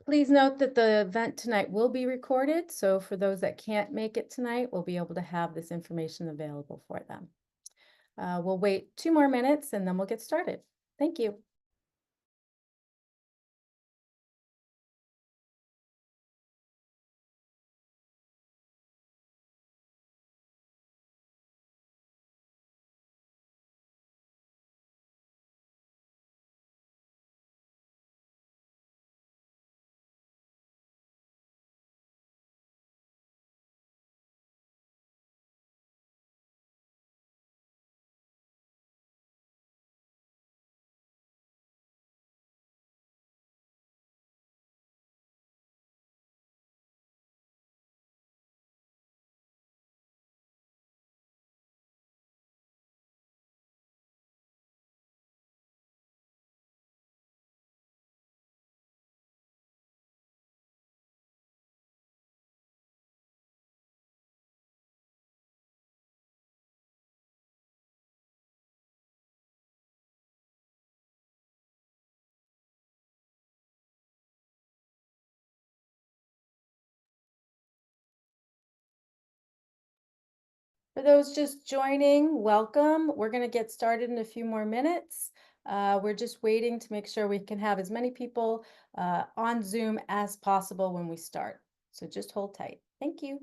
Please note that the event tonight will be recorded, so for those that can't make it tonight, we'll be able to have this information available for them. We'll wait 2 more minutes and then we'll get started. Thank you. For those just joining, welcome. We're going to get started in a few more minutes. We're just waiting to make sure we can have as many people on Zoom as possible when we start. So just hold tight. Thank you.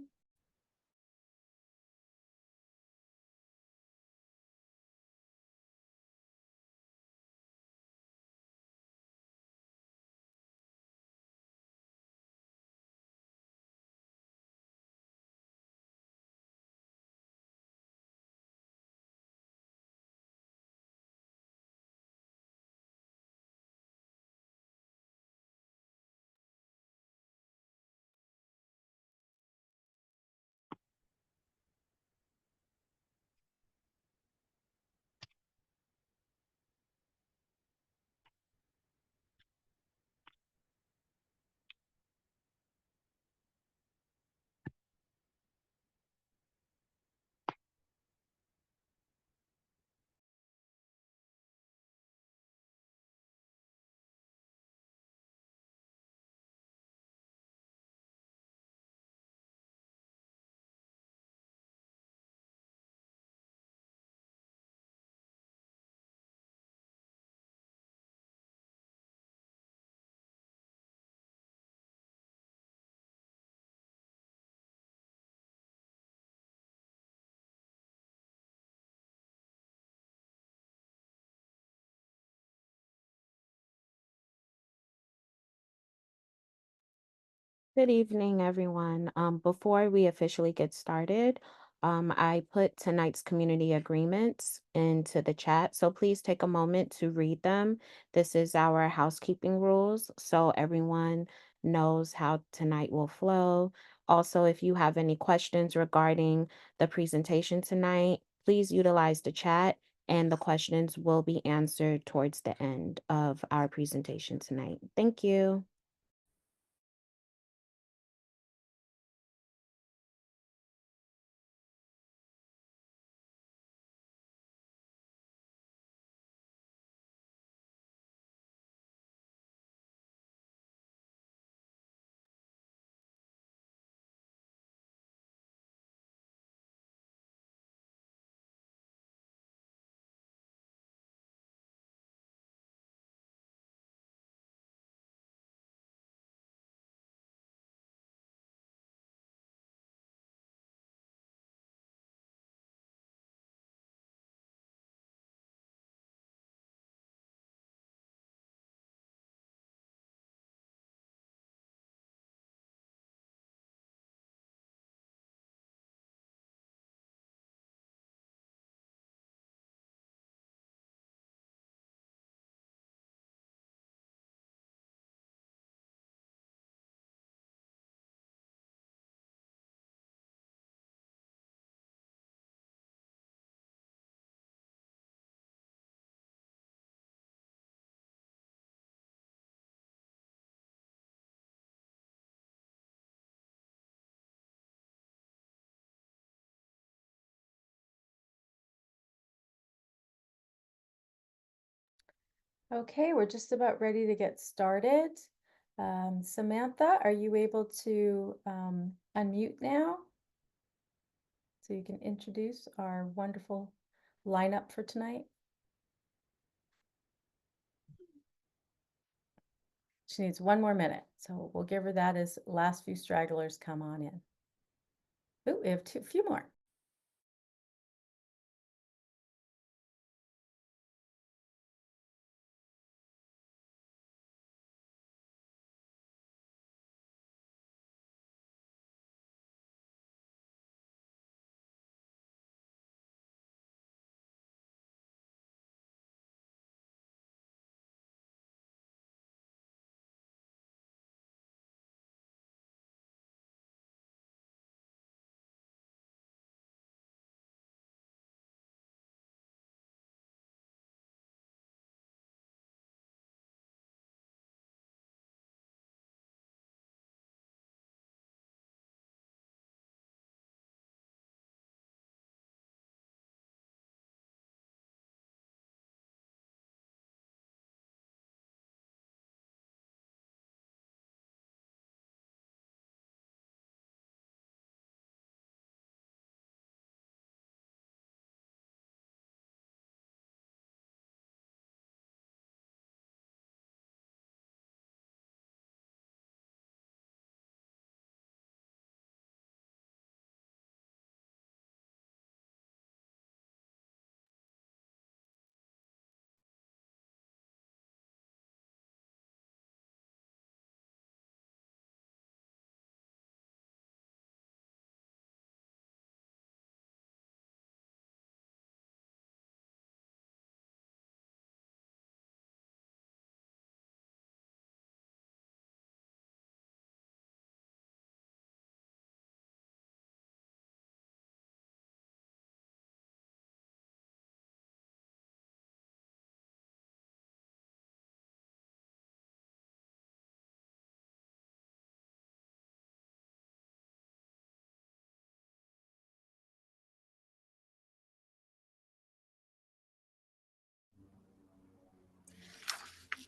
Good evening, everyone. Before we officially get started, I put tonight's community agreements into the chat, so please take a moment to read them. This is our housekeeping rules, so everyone knows how tonight will flow. Also, if you have any questions regarding the presentation tonight, please utilize the chat, and the questions will be answered towards the end of our presentation tonight. Thank you. Okay, we're just about ready to get started. Samantha, are you able to unmute now? So you can introduce our wonderful lineup for tonight. She needs one more minute, so we'll give her that as last few stragglers come on in. Oh, we have a few more.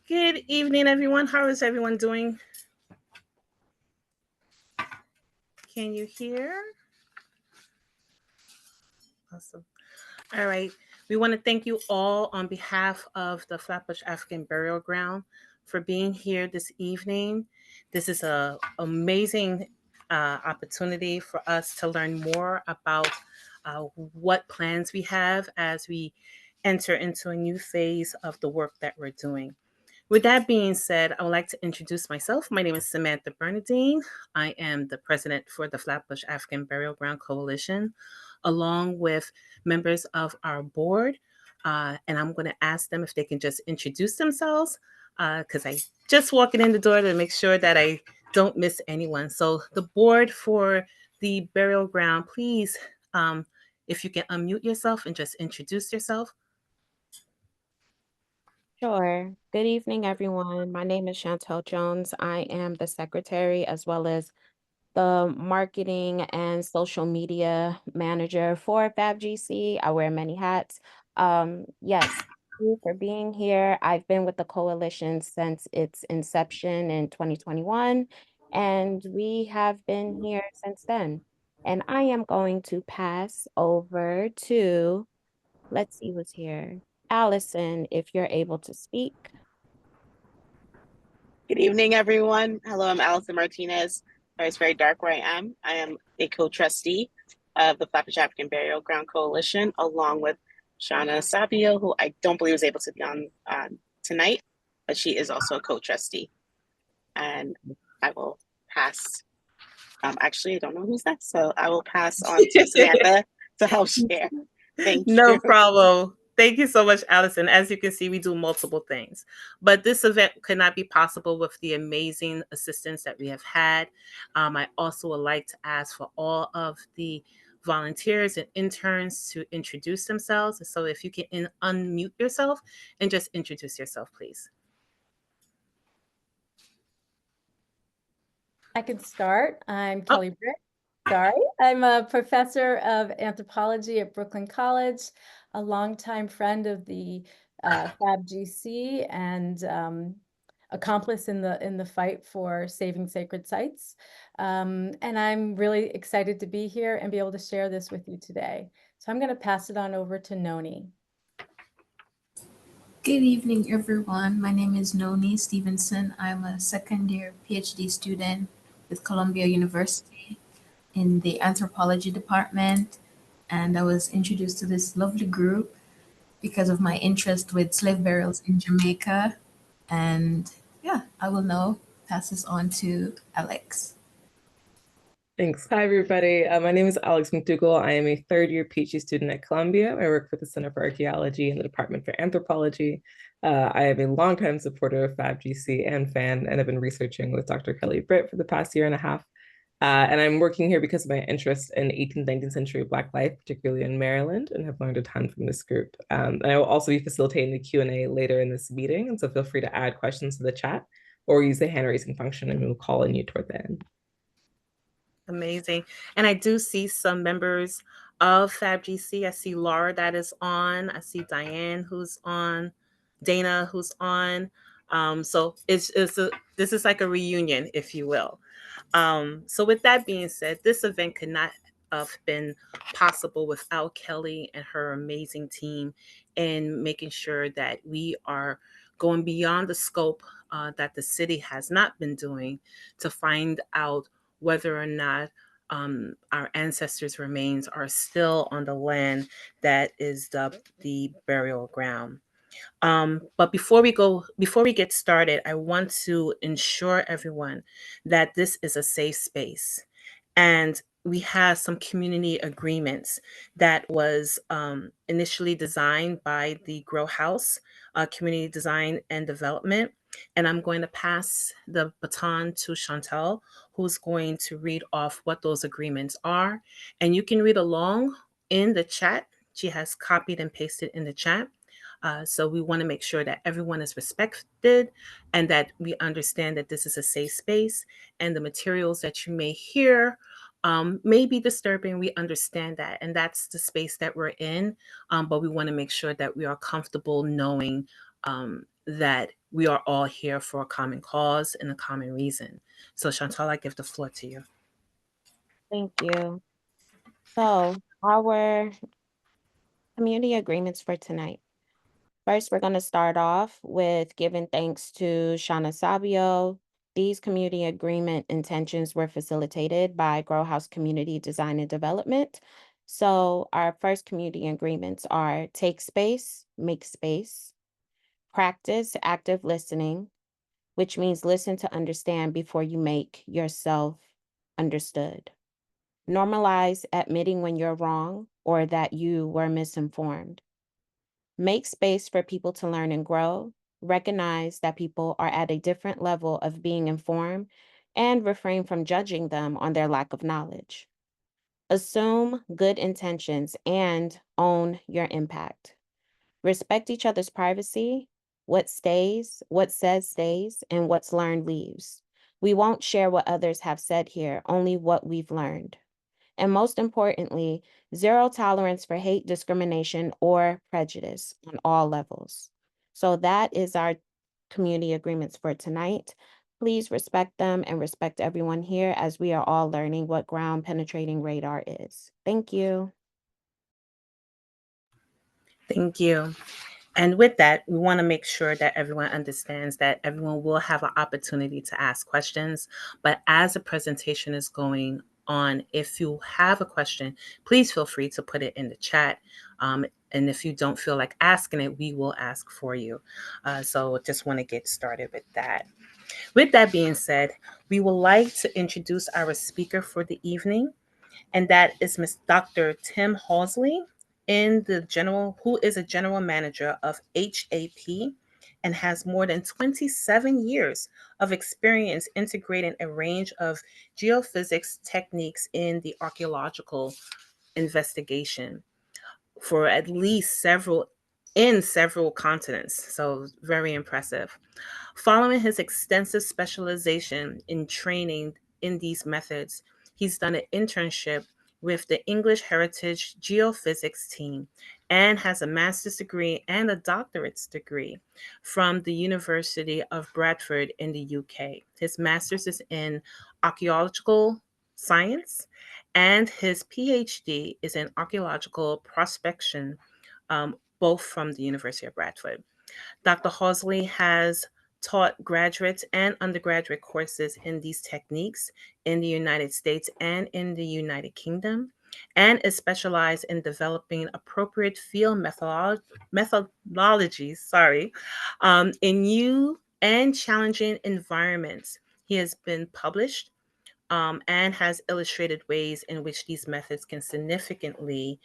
Good evening, everyone. How is everyone doing? Can you hear? Awesome. All right. We want to thank you all on behalf of the Flatbush African Burial Ground for being here this evening. This is an amazing opportunity for us to learn more about what plans we have as we enter into a new phase of the work that we're doing. With that being said, I would like to introduce myself. My name is Samantha Bernadine. I am the president for the Flatbush African Burial Ground Coalition, along with members of our board. And I'm going to ask them if they can just introduce themselves because I just walking in the door to make sure that I don't miss anyone. So the board for the burial ground, please, if you can unmute yourself and just introduce yourself. Sure. Good evening, everyone. My name is Chantel Jones. I am the secretary as well as the marketing and social media manager for FABGC. I wear many hats. Yes, thank you for being here. I've been with the coalition since its inception in 2021, and we have been here since then. And I am going to pass over to, let's see who's here. Allison, if you're able to speak. Good evening, everyone. Hello, I'm Allison Martinez. Sorry, it's very dark where I am. I am a co-trustee of the Flatbush African Burial Ground Coalition, along with Shauna Sabio, who I don't believe was able to be on tonight, but she is also a co-trustee. And I will pass. Actually, I don't know who's next, so I will pass on to Samantha to help share. Thank No you. problem. Thank you so much, Allison. As you can see, we do multiple things, but this event could not be possible with the amazing assistance that we have had. I also would like to ask for all of the volunteers and interns to introduce themselves. So if you can unmute yourself and just introduce yourself, please. I can start. I'm Kelly Britt. Sorry, I'm a professor of anthropology at Brooklyn College, a longtime friend of the FABGC, and accomplice in the fight for saving sacred sites. And I'm really excited to be here and be able to share this with you today. So I'm going to pass it on over to Noni. Good evening, everyone. My name is Noni Stevenson. I'm a second-year PhD student with Columbia University in the anthropology department, and I was introduced to this lovely group because of my interest with slave burials in Jamaica. And yeah, I will now pass this on to Alex. Thanks. Hi, everybody. My name is Alex McDougall. I am a third-year PhD student at Columbia. I work for the Center for Archaeology in the Department for Anthropology. I am a longtime supporter of FABGC and fan, and have been researching with Dr. Kelly Britt for the past year and a half. And I'm working here because of my interest in 18th, 19th century Black life, particularly in Maryland, and have learned a ton from this group. And I will also be facilitating the Q&A later in this meeting, and so feel free to add questions to the chat or use the hand raising function, and we'll call on you toward the end. Amazing. And I do see some members of FABGC. I see Laura that is on. I see Diane who's on, Dana who's on. So this is like a reunion, if you will. So with that being said, this event could not have been possible without Kelly and her amazing team in making sure that we are going beyond the scope that the city has not been doing to find out whether or not our ancestors' remains are still on the land that is the burial ground. But before we get started, I want to ensure everyone that this is a safe space. And we have some community agreements that was initially designed by the Growhouse Community Design and Development. And I'm going to pass the baton to Chantel, who's going to read off what those agreements are. And you can read along in the chat. She has copied and pasted in the chat. So we want to make sure that everyone is respected and that we understand that this is a safe space, and the materials that you may hear may be disturbing. We understand that, and that's the space that we're in. But we want to make sure that we are comfortable knowing that we are all here for a common cause and a common reason. So Chantal, I give the floor to you. Thank you. So our community agreements for tonight. First, we're going to start off with giving thanks to Shauna Sabio. These community agreement intentions were facilitated by Growhouse Community Design and Development. So our first community agreements are take space, make space, practice active listening, which means listen to understand before you make yourself understood. Normalize admitting when you're wrong or that you were misinformed. Make space for people to learn and grow. Recognize that people are at a different level of being informed and refrain from judging them on their lack of knowledge. Assume good intentions and own your impact. Respect each other's privacy. What stays, what says stays, and what's learned leaves. We won't share what others have said here, only what we've learned. And most importantly, zero tolerance for hate, discrimination, or prejudice on all levels. So that is our community agreements for tonight. Please respect them and respect everyone here as we are all learning what ground penetrating radar is. Thank you. Thank you. And with that, we want to make sure that everyone understands that everyone will have an opportunity to ask questions. But as the presentation is going on, if you have a question, please feel free to put it in the chat. And if you don't feel like asking it, we will ask for you. So just want to get started with that. With that being said, we would like to introduce our speaker for the evening, and that is Ms. Dr. Tim Horsley, who is a general manager of HAP and has more than 27 years of experience integrating a range of geophysics techniques in the archaeological investigation for at least several continents. So very impressive. Following his extensive specialization in training in these methods, he's done an internship with the English Heritage Geophysics team and has a master's degree and a doctorate's degree from the University of Bradford in the UK. His master's is in archaeological science, and his PhD is in archaeological prospection, both from the University of Bradford. Dr. Horsley has taught graduate and undergraduate courses in these techniques in the United States and in the United Kingdom, and is specialized in developing appropriate field methodologies, in new and challenging environments. He has been published and has illustrated ways in which these methods can significantly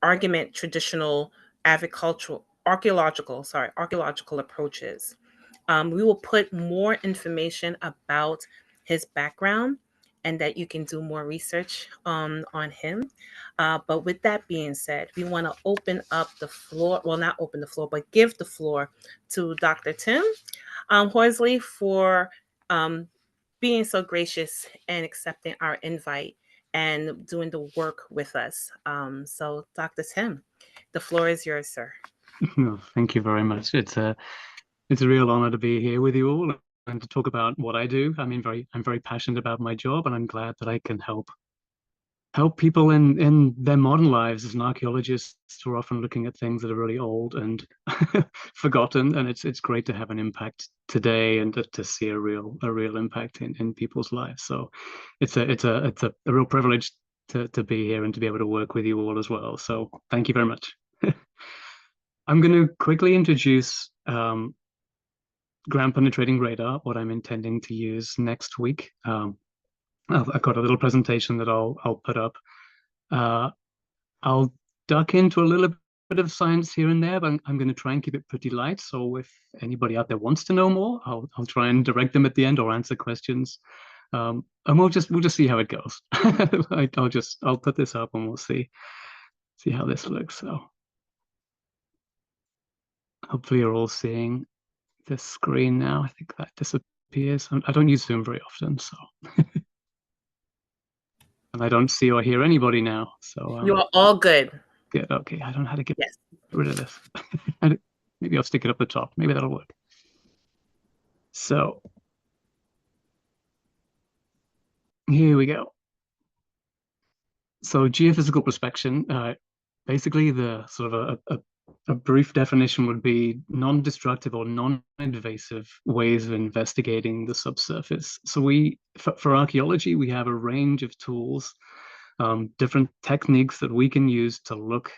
augment traditional archaeological approaches. We will put more information about his background and that you can do more research on him. But with that being said, we want to open up the floor, well, not open the floor, but give the floor to Dr. Tim Horsley for being so gracious and accepting our invite and doing the work with us. So Dr. Tim, the floor is yours, sir. No, thank you very much. It's a real honor to be here with you all and to talk about what I do. I mean, I'm very passionate about my job, and I'm glad that I can help people in their modern lives. As an archaeologist, we're often looking at things that are really old and forgotten, and it's great to have an impact today and to see a real impact in people's lives. So it's a real privilege to be here and to be able to work with you all as well. So thank you very much. I'm going to quickly introduce ground penetrating radar, what I'm intending to use next week. I've got a little presentation that I'll put up. I'll duck into a little bit of science here and there, but I'm going to try and keep it pretty light. So if anybody out there wants to know more, I'll try and direct them at the end or answer questions. And we'll just see how it goes. I'll put this up and we'll see how this looks. So hopefully you're all seeing this screen now. I think that disappears. I don't use Zoom very often, so. And I don't see or hear anybody now. So you are all good. Good. Okay. I don't know how to get rid of this. Maybe I'll stick it up the top. Maybe that'll work. So here we go. So geophysical prospection, basically the sort of a brief definition would be non-destructive or non-invasive ways of investigating the subsurface. So for archaeology, we have a range of tools, different techniques that we can use to look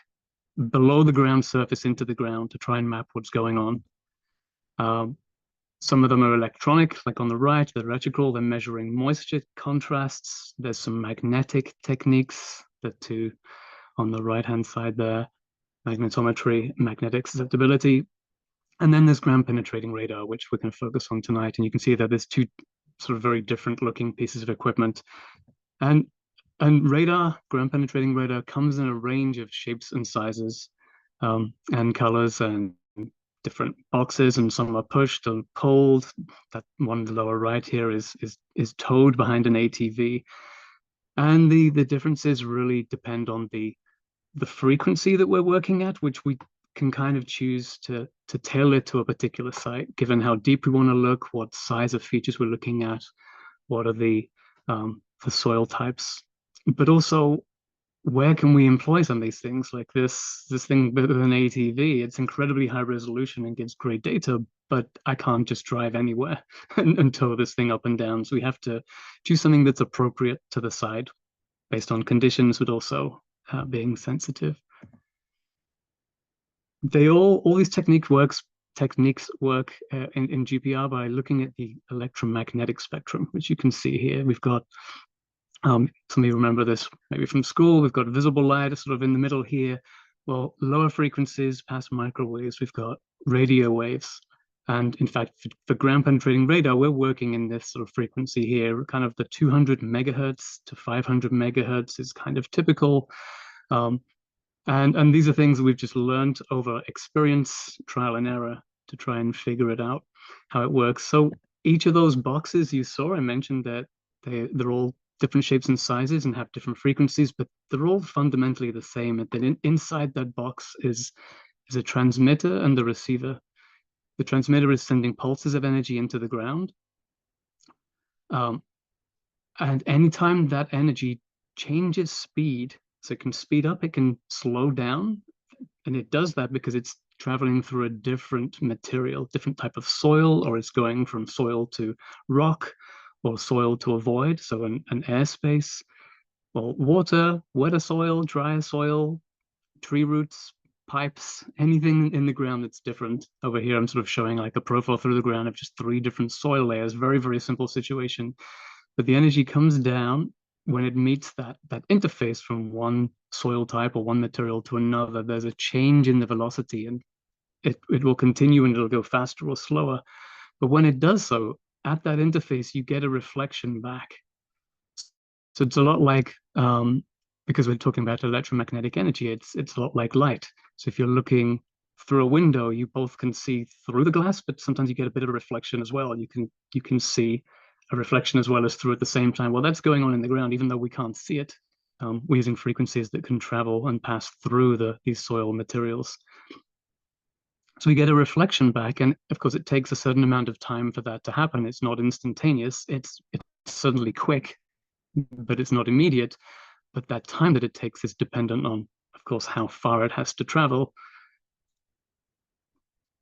below the ground surface into the ground to try and map what's going on. Some of them are electronic, like on the right, the reticle, they're measuring moisture contrasts. There's some magnetic techniques, the two on the right-hand side there, magnetometry, magnetic susceptibility. And then there's ground penetrating radar, which we're going to focus on tonight. And you can see that there's two sort of very different looking pieces of equipment. And radar, ground penetrating radar, comes in a range of shapes and sizes and colors and different boxes, and some are pushed and pulled. That one in the lower right here is towed behind an ATV. And the differences really depend on the frequency that we're working at, which we can kind of choose to tailor to a particular site, given how deep we want to look, what size of features we're looking at, what are the soil types, but also where can we employ some of these things, like this thing with an ATV. It's incredibly high resolution and gives great data, but I can't just drive anywhere and tow this thing up and down. So we have to choose something that's appropriate to the site based on conditions, but also being sensitive. All these techniques work in GPR by looking at the electromagnetic spectrum, which you can see here. We've got some of you remember this maybe from school. We've got visible light sort of in the middle here. Well, lower frequencies past microwaves, we've got radio waves. And in fact, for ground penetrating radar, we're working in this sort of frequency here, kind of the 200 megahertz to 500 megahertz is kind of typical. And these are things that we've just learned over experience, trial and error, to try and figure it out, how it works. So each of those boxes you saw, I mentioned that they're all different shapes and sizes and have different frequencies, but they're all fundamentally the same. And then inside that box is a transmitter and the receiver. The transmitter is sending pulses of energy into the ground. And anytime that energy changes speed, so it can speed up, it can slow down, and it does that because it's traveling through a different material, different type of soil, or it's going from soil to rock, or soil to a void, so an airspace, well, water, wetter soil, drier soil, tree roots, pipes, anything in the ground that's different. Over here, I'm sort of showing like a profile through the ground of just 3 different soil layers, very, very simple situation. But the energy comes down when it meets that interface from one soil type or one material to another. There's a change in the velocity, and it will continue and it'll go faster or slower. But when it does so, at that interface, you get a reflection back. So it's a lot like, because we're talking about electromagnetic energy, it's a lot like light. So if you're looking through a window, you both can see through the glass, but sometimes you get a bit of reflection as well. You can see a reflection as well as through at the same time. Well, that's going on in the ground, even though we can't see it. We're using frequencies that can travel and pass through these soil materials. So we get a reflection back, and of course, it takes a certain amount of time for that to happen. It's not instantaneous. It's suddenly quick, but it's not immediate. But that time that it takes is dependent on, of course, how far it has to travel.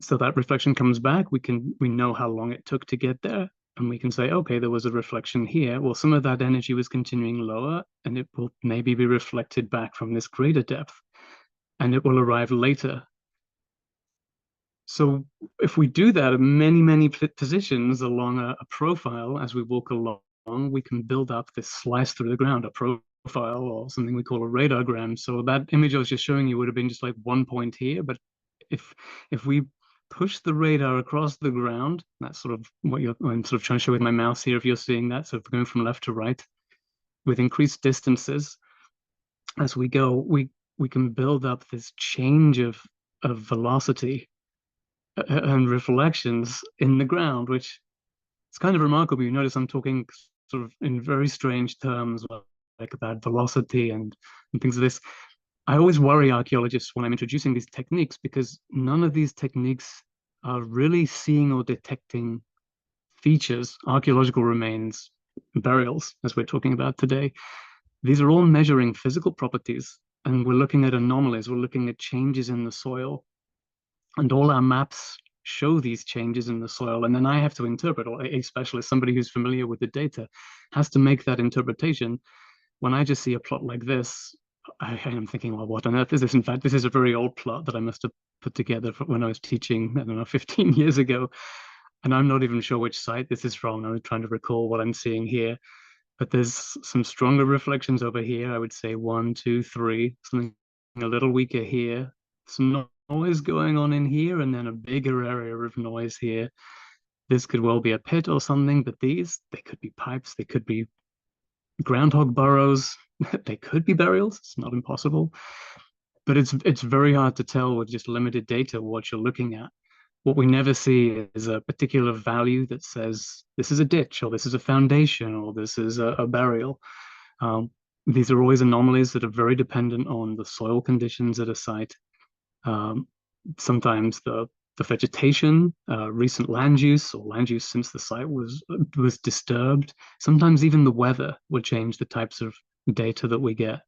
So that reflection comes back. We know how long it took to get there. And we can say, okay, there was a reflection here. Well, some of that energy was continuing lower, and it will maybe be reflected back from this greater depth, and it will arrive later. So if we do that at many, many positions along a profile as we walk along, we can build up this slice through the ground, a profile, or something we call a radargram. So that image I was just showing you would have been just like one point here, but if we push the radar across the ground, that's sort of what I'm sort of trying to show with my mouse here, if you're seeing that. So if we're going from left to right with increased distances, as we go, we can build up this change of velocity and reflections in the ground, which is kind of remarkable. You notice I'm talking sort of in very strange terms, like about velocity and things of this. I always worry archaeologists when I'm introducing these techniques, because none of these techniques are really seeing or detecting features, archaeological remains, burials, as we're talking about today. These are all measuring physical properties, and we're looking at anomalies, we're looking at changes in the soil. And all our maps show these changes in the soil. And then I have to interpret, or a specialist, somebody who's familiar with the data, has to make that interpretation. When I just see a plot like this, I am thinking, well, what on earth is this? In fact, this is a very old plot that I must have put together when I was teaching, I don't know, 15 years ago. And I'm not even sure which site this is from. I'm trying to recall what I'm seeing here. But there's some stronger reflections over here. I would say 1, 2, 3, something a little weaker here. Some noise going on in here, and then a bigger area of noise here. This could well be a pit or something, but they could be pipes, they could be groundhog burrows, they could be burials. It's not impossible, but it's very hard to tell with just limited data what you're looking at. What we never see is a particular value that says this is a ditch, or this is a foundation, or this is a burial. These are always anomalies that are very dependent on the soil conditions at a site. Sometimes the vegetation, recent land use, or land use since the site was disturbed. Sometimes even the weather would change the types of data that we get.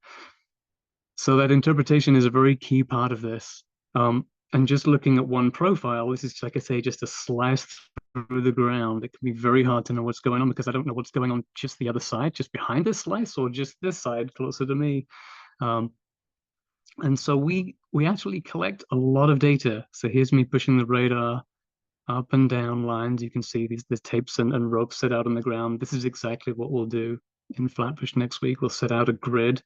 So that interpretation is a very key part of this. And just looking at one profile, this is, like I say, just a slice through the ground. It can be very hard to know what's going on, because I don't know what's going on just the other side, just behind this slice, or just this side closer to me. And so we actually collect a lot of data. So here's me pushing the radar up and down lines. You can see the tapes and ropes set out on the ground. This is exactly what we'll do in Flatbush next week. We'll set out a grid.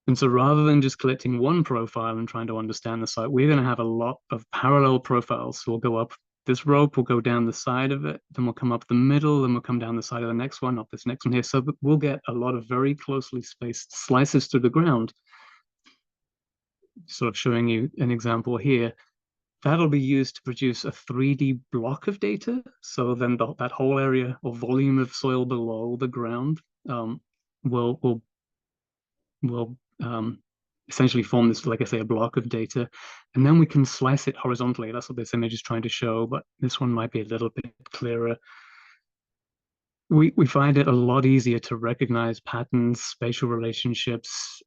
And so rather than just collecting one profile and trying to understand the site, we're going to have a lot of parallel profiles. So we'll go up this rope, we'll go down the side of it, then we'll come up the middle, then we'll come down the side of the next one, up this next one here. So we'll get a lot of very closely spaced slices through the ground. Sort of showing you an example here. That'll be used to produce a 3D block of data. So then that whole area or volume of soil below the ground will essentially form this, like I say, a block of data, and then we can slice it horizontally. That's what this image is trying to show, but this one might be a little bit clearer. We find it a lot easier to recognize patterns, spatial relationships,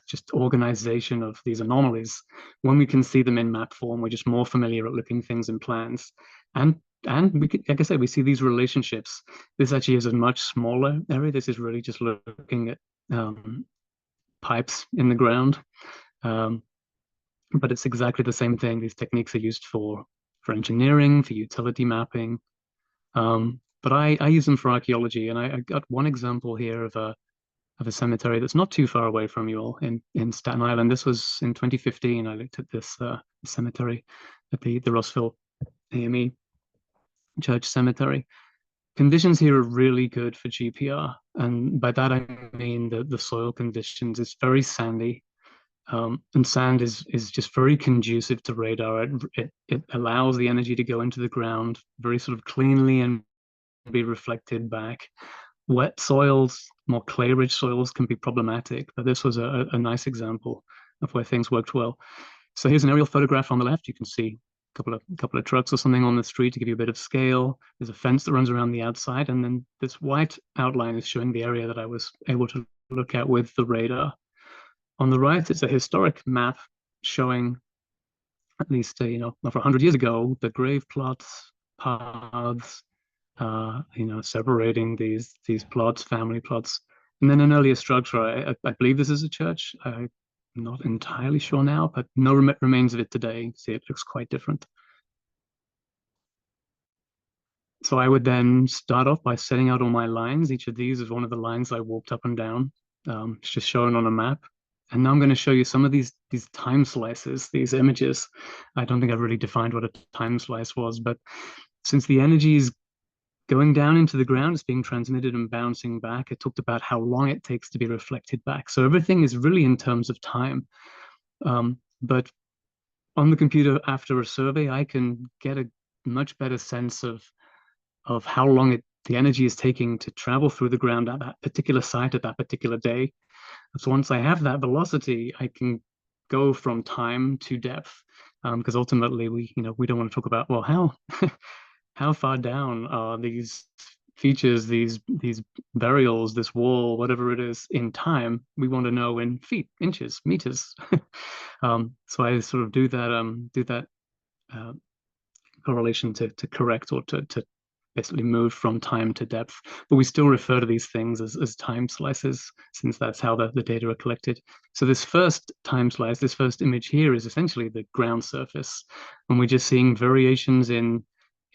just organization of these anomalies when we can see them in map form. We're just more familiar at looking things in plans, and we can, like I said, we see these relationships. This actually is a much smaller area. This is really just looking at pipes in the ground, but it's exactly the same thing. These techniques are used for engineering, for utility mapping. But I use them for archaeology, and I got one example here of a cemetery that's not too far away from you all in Staten Island. This was in 2015. I looked at this cemetery at the Rossville AME Church Cemetery. Conditions here are really good for GPR, and by that I mean the soil conditions. It's very sandy, and sand is just very conducive to radar. It allows the energy to go into the ground very sort of cleanly and be reflected back. Wet soils, more clay-rich soils can be problematic, but this was a nice example of where things worked well. So here's an aerial photograph on the left. You can see a couple of trucks or something on the street to give you a bit of scale. There's a fence that runs around the outside, and then this white outline is showing the area that I was able to look at with the radar. On the right, it's a historic map showing, at least over 100 years ago, the grave plots, paths, separating these plots, family plots, and then an earlier structure. I believe this is a church. I'm not entirely sure now, but no remains of it today. See, it looks quite different. So I would then start off by setting out all my lines. Each of these is one of the lines I walked up and down. It's just shown on a map. And now I'm going to show you some of these time slices, these images. I don't think I've really defined what a time slice was, but since the energy is going down into the ground, it's being transmitted and bouncing back. It talked about how long it takes to be reflected back. So everything is really in terms of time. But on the computer after a survey, I can get a much better sense of how long the energy is taking to travel through the ground at that particular site at that particular day. So once I have that velocity, I can go from time to depth, because ultimately we don't want to talk about, well, how far down are these features, these burials, this wall, whatever it is, in time. We want to know in feet, inches, meters. So I sort of do that correlation to correct or to basically move from time to depth, but we still refer to these things as time slices, since that's how the data are collected. So this first time slice, this first image here, is essentially the ground surface, and we're just seeing variations in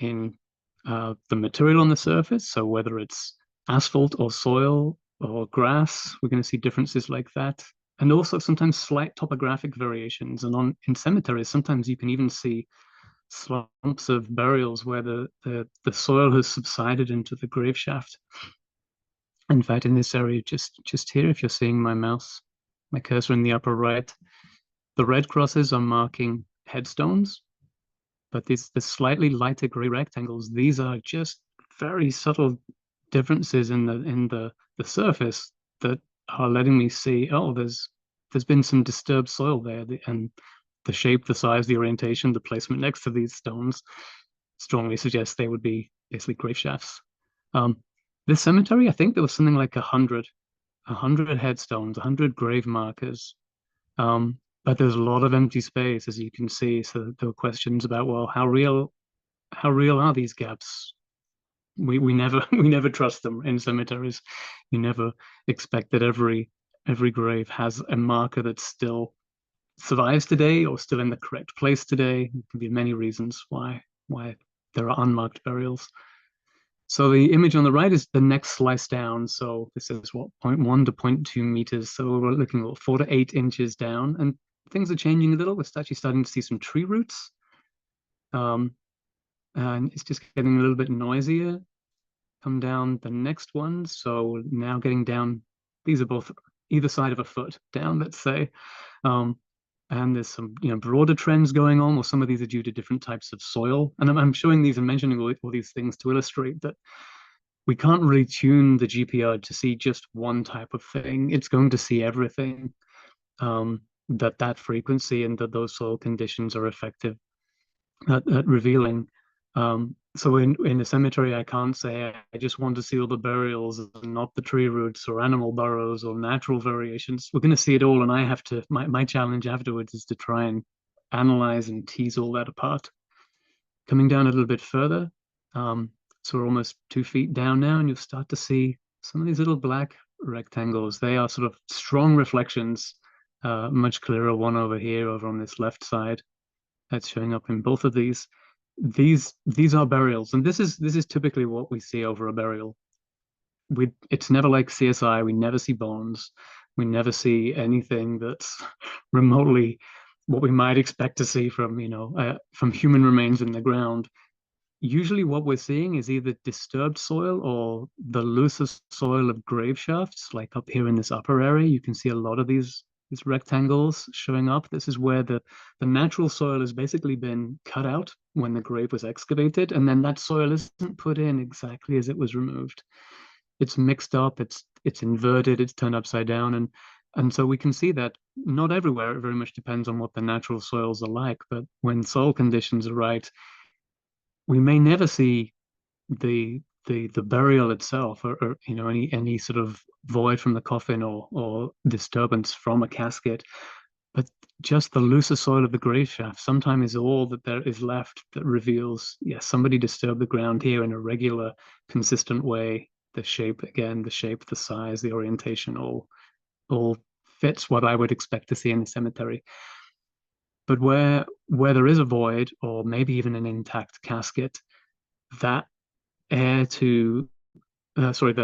the material on the surface. So whether it's asphalt or soil or grass, we're going to see differences like that, and also sometimes slight topographic variations. And in cemeteries, sometimes you can even see slumps of burials where the soil has subsided into the grave shaft. In fact, in this area, just here, if you're seeing my cursor in the upper right, the red crosses are marking headstones, but the slightly lighter gray rectangles, these are just very subtle differences in the surface that are letting me see, oh, there's been some disturbed soil there, and the shape, the size, the orientation, the placement next to these stones strongly suggests they would be basically grave shafts. This cemetery, I think there was something like 100 headstones, 100 grave markers. But there's a lot of empty space, as you can see. So there were questions about, well, how real are these gaps? We never trust them in cemeteries. You never expect that every grave has a marker that still survives today or still in the correct place today. There can be many reasons why there are unmarked burials. So the image on the right is the next slice down. So this is what, 0.1 to 0.2 meters. So we're looking at 4 to 8 inches down, and things are changing a little. We're actually starting to see some tree roots. And it's just getting a little bit noisier. Come down the next one. So now getting down, these are both either side of a foot down, let's say. And there's some broader trends going on, or some of these are due to different types of soil. And I'm showing these and mentioning all these things to illustrate that we can't really tune the GPR to see just one type of thing. It's going to see everything, that frequency and that those soil conditions are effective at revealing. So in the cemetery, I can't say I just want to see all the burials and not the tree roots or animal burrows or natural variations. We're going to see it all, and I have to. My challenge afterwards is to try and analyze and tease all that apart. Coming down a little bit further, so we're almost 2 feet down now, and you'll start to see some of these little black rectangles. They are sort of strong reflections, much clearer one over here, over on this left side. That's showing up in both of these. These are burials, and this is typically what we see over a burial. It's never like CSI. We never see bones. We never see anything that's remotely what we might expect to see from from human remains in the ground. Usually what we're seeing is either disturbed soil or the looser soil of grave shafts, like up here in this upper area. You can see a lot of these rectangles showing up. This is where the natural soil has basically been cut out when the grave was excavated, and then that soil isn't put in exactly as it was removed. It's mixed up, it's inverted, it's turned upside down, and so we can see that not everywhere. It very much depends on what the natural soils are like, but when soil conditions are right, we may never see the burial itself, or any sort of void from the coffin or disturbance from a casket, but just the looser soil of the grave shaft sometimes is all that there is left that reveals, yes, somebody disturbed the ground here in a regular, consistent way. The shape, again, the shape, the size, the orientation, all fits what I would expect to see in a cemetery. But where there is a void, or maybe even an intact casket, that that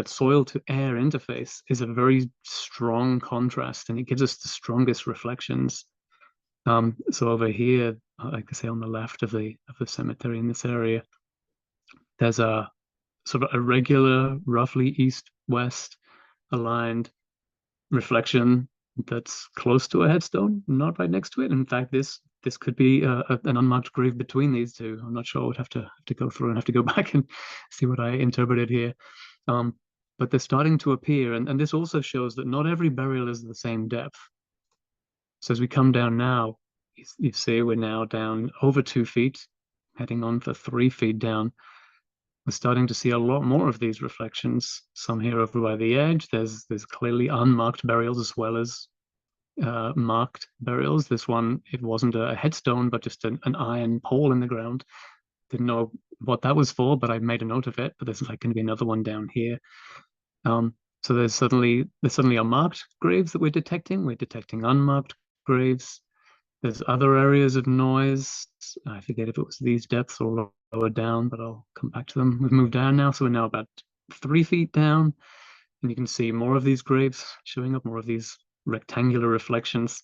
soil to air interface is a very strong contrast, and it gives us the strongest reflections. So over here, like I say, on the left of the cemetery in this area, there's a sort of a regular, roughly east-west aligned reflection that's close to a headstone, not right next to it. In fact, this could be an unmarked grave between these two. I'm not sure. I would have to go through and have to go back and see what I interpreted here. But they're starting to appear, and this also shows that not every burial is the same depth. So as we come down now, you see we're now down over 2 feet, heading on for 3 feet down. We're starting to see a lot more of these reflections. Some here over by the edge. There's clearly unmarked burials as well as marked burials. This one, it wasn't a headstone, but just an iron pole in the ground. Didn't know what that was for, but I made a note of it. But there's like going to be another one down here. So there's suddenly unmarked graves that we're detecting. We're detecting unmarked graves. There's other areas of noise. I forget if it was these depths or lower down, but I'll come back to them. We've moved down now, so we're now about 3 feet down, and you can see more of these graves showing up, more of these rectangular reflections.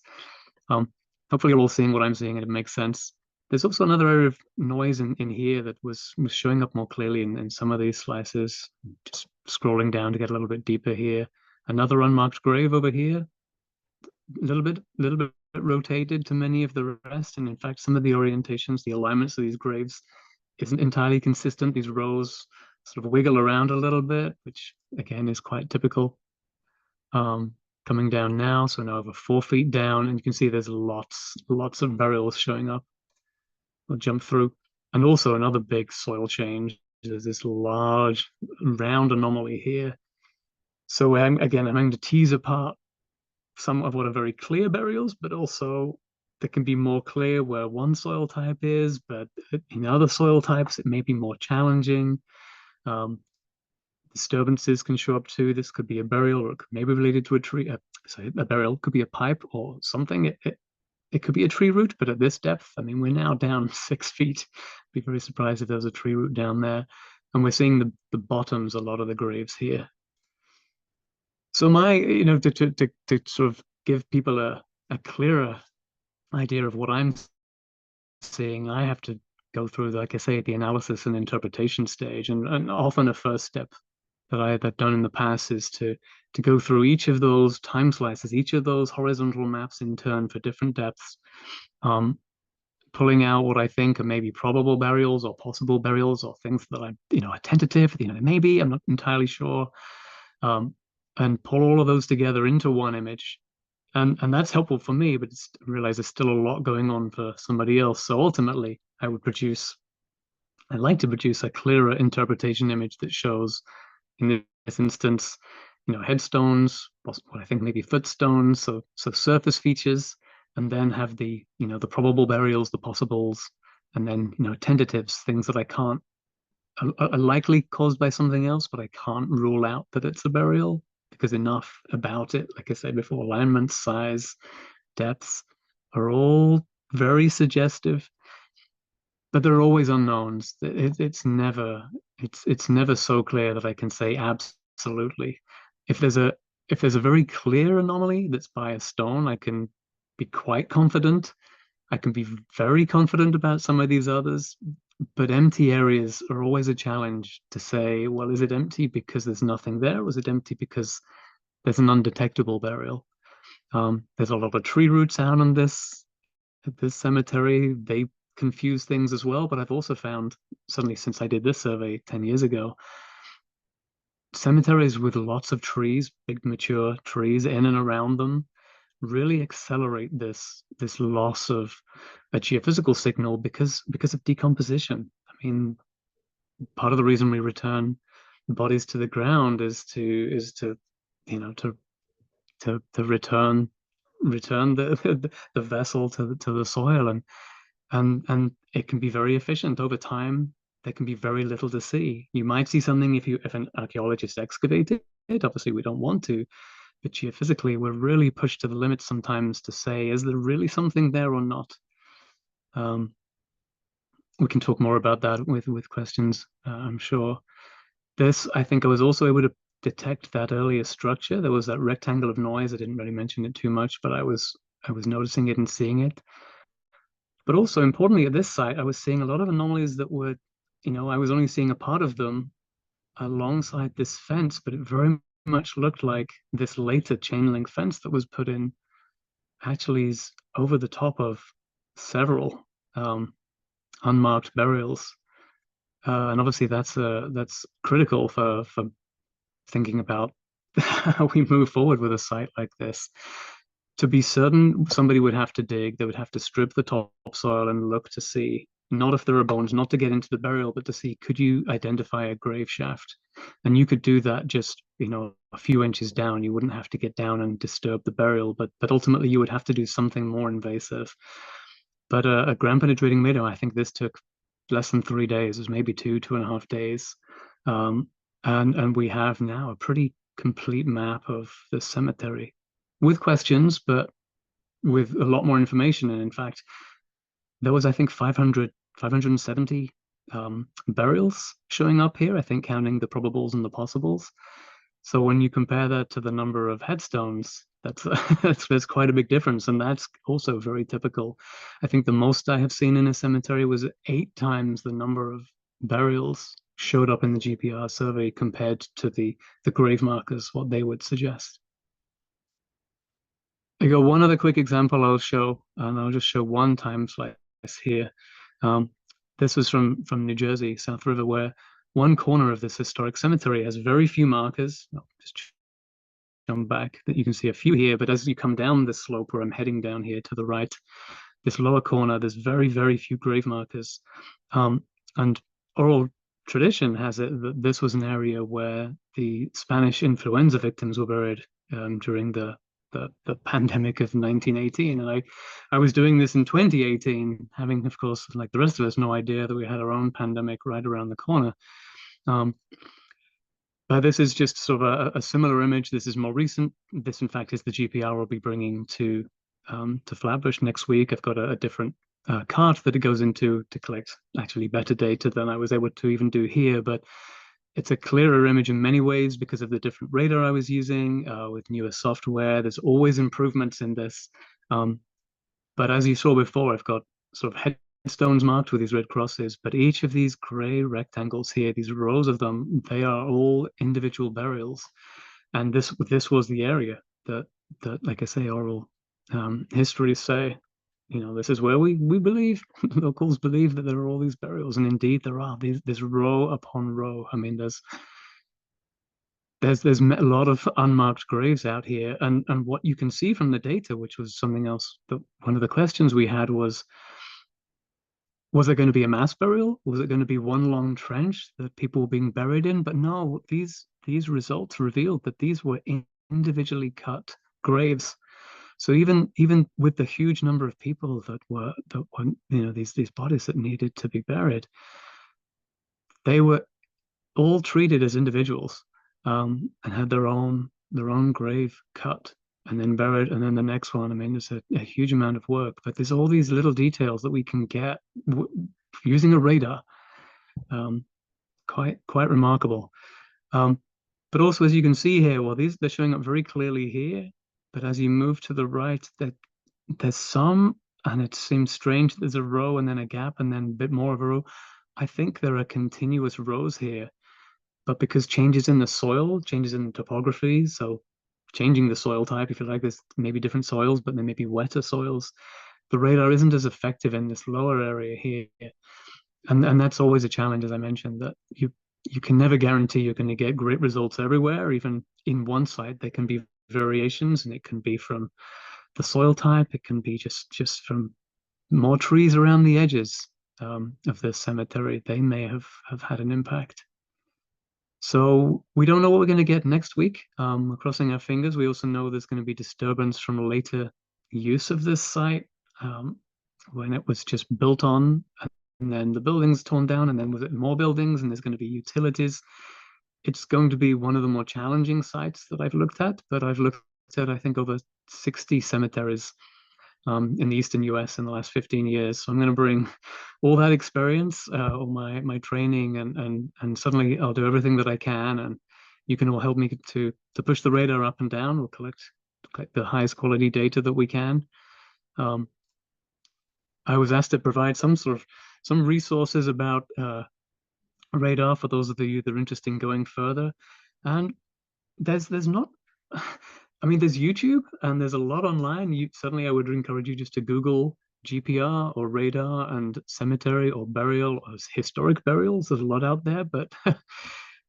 Hopefully you're all seeing what I'm seeing and it makes sense. There's also another area of noise in here that was showing up more clearly in some of these slices. Just scrolling down to get a little bit deeper here. Another unmarked grave over here, a little bit rotated to many of the rest, and in fact some of the orientations, the alignments of these graves isn't entirely consistent. These rows sort of wiggle around a little bit, which again is quite typical. Coming down now, so now over 4 feet down, and you can see there's lots of burials showing up. We'll jump through, and also another big soil change. There's this large round anomaly here. So I'm going to tease apart some of what are very clear burials, but also that can be more clear where one soil type is, but in other soil types it may be more challenging. Disturbances can show up too. This could be a burial, or it could maybe related to a tree. A burial could be a pipe or something. It could be a tree root, but at this depth, I mean, we're now down 6 feet. Be very surprised if there was a tree root down there. And we're seeing the bottoms, a lot of the graves here. So to sort of give people a clearer idea of what I'm seeing, I have to go through, like I say, the analysis and interpretation stage. And often a first step that I have done in the past is to go through each of those time slices, each of those horizontal maps in turn for different depths, pulling out what I think are maybe probable burials or possible burials or things that are tentative, maybe, I'm not entirely sure, and pull all of those together into one image. And that's helpful for me, but I realize there's still a lot going on for somebody else. So ultimately, I'd like to produce a clearer interpretation image that shows, in this instance, headstones, what I think maybe footstones, so surface features, and then have the probable burials, the possibles, and then tentatives, things that I can't are likely caused by something else, but I can't rule out that it's a burial because enough about it, like I said before, alignment, size, depths, are all very suggestive. But there are always unknowns. It's never so clear that I can say absolutely. If there's a very clear anomaly that's by a stone, I can be quite confident. I can be very confident about some of these others, but empty areas are always a challenge to say, well, is it empty because there's nothing there? Or is it empty because there's an undetectable burial? There's a lot of tree roots out on this cemetery. They confuse things as well, but I've also found, suddenly since I did this survey 10 years ago, cemeteries with lots of trees, big mature trees in and around them, really accelerate this loss of a geophysical signal because of decomposition. I mean, part of the reason we return bodies to the ground is to return the vessel to the soil, and it can be very efficient over time. There can be very little to see. You might see something if an archaeologist excavated it. Obviously, we don't want to, but geophysically, we're really pushed to the limit sometimes to say, is there really something there or not? We can talk more about that with questions, I'm sure. I think I was also able to detect that earlier structure. There was that rectangle of noise. I didn't really mention it too much, but I was noticing it and seeing it. But also importantly, at this site, I was seeing a lot of anomalies that were, I was only seeing a part of them alongside this fence, but it very much looked like this later chain link fence that was put in actually is over the top of several unmarked burials. And obviously that's critical for thinking about how we move forward with a site like this. To be certain, somebody would have to dig, they would have to strip the topsoil and look to see, not if there are bones, not to get into the burial, but to see, could you identify a grave shaft? And you could do that just, a few inches down. You wouldn't have to get down and disturb the burial, but ultimately you would have to do something more invasive. But a ground penetrating radar, I think this took less than 3 days. It was maybe 2.5 days. And we have now a pretty complete map of the cemetery with questions, but with a lot more information. And in fact, there was, I think, 570 burials showing up here, I think, counting the probables and the possibles. So when you compare that to the number of headstones, there's quite a big difference. And that's also very typical. I think the most I have seen in a cemetery was 8 times the number of burials showed up in the GPR survey compared to the grave markers, what they would suggest. I got one other quick example I'll show, and I'll just show one time slice here. This was from New Jersey, South River, where one corner of this historic cemetery has very few markers. I'll just jump back, that you can see a few here, but as you come down this slope where I'm heading down here to the right, this lower corner, there's very, very few grave markers. And oral tradition has it that this was an area where the Spanish influenza victims were buried during the pandemic of 1918. And I was doing this in 2018, having, of course, like the rest of us, no idea that we had our own pandemic right around the corner. But this is just sort of a similar image. This is more recent. This, in fact, is the GPR we'll be bringing to Flatbush next week. I've got a different cart that it goes into to collect actually better data than I was able to even do here. But it's a clearer image in many ways because of the different radar I was using with newer software. There's always improvements in this. But as you saw before, I've got sort of headstones marked with these red crosses, but each of these gray rectangles here, these rows of them, they are all individual burials. And this was the area that like I say, oral histories say this is where we believe, locals believe that there are all these burials, and indeed there are this row upon row. I mean, there's a lot of unmarked graves out here, and what you can see from the data, which was something else that one of the questions we had was it going to be a mass burial? Was it going to be one long trench that people were being buried in? But no, these results revealed that these were individually cut graves. So even with the huge number of people that were these bodies that needed to be buried, they were all treated as individuals, and had their own grave cut and then buried, and then the next one. I mean, there's a huge amount of work, but there's all these little details that we can get using a radar. Quite remarkable. But also, as you can see here, well, they're showing up very clearly here, but as you move to the right, there's some, and it seems strange, there's a row and then a gap and then a bit more of a row. I think there are continuous rows here, but because changes in the soil, changes in the topography, so changing the soil type, if you like, there's maybe different soils, but there may be wetter soils. The radar isn't as effective in this lower area here. And that's always a challenge, as I mentioned, that you can never guarantee you're going to get great results everywhere. Even in one site, there can be variations, and it can be from the soil type. It can be just from more trees around the edges of the cemetery. They may have had an impact. So we don't know what we're going to get next week. We're crossing our fingers. We also know there's going to be disturbance from a later use of this site, when it was just built on, and then the buildings torn down, and then with it more buildings, and there's going to be utilities. It's going to be one of the more challenging sites that I've looked at, but I've looked at, I think, over 60 cemeteries in the eastern US in the last 15 years. So I'm going to bring all that experience, all my training, and suddenly I'll do everything that I can, and you can all help me to push the radar up and down. We'll collect the highest quality data that we can. I was asked to provide some resources about radar for those of you that are interested in going further, and there's not. I mean, there's YouTube and there's a lot online. Certainly, I would encourage you just to Google GPR or radar and cemetery or burial or historic burials. There's a lot out there, but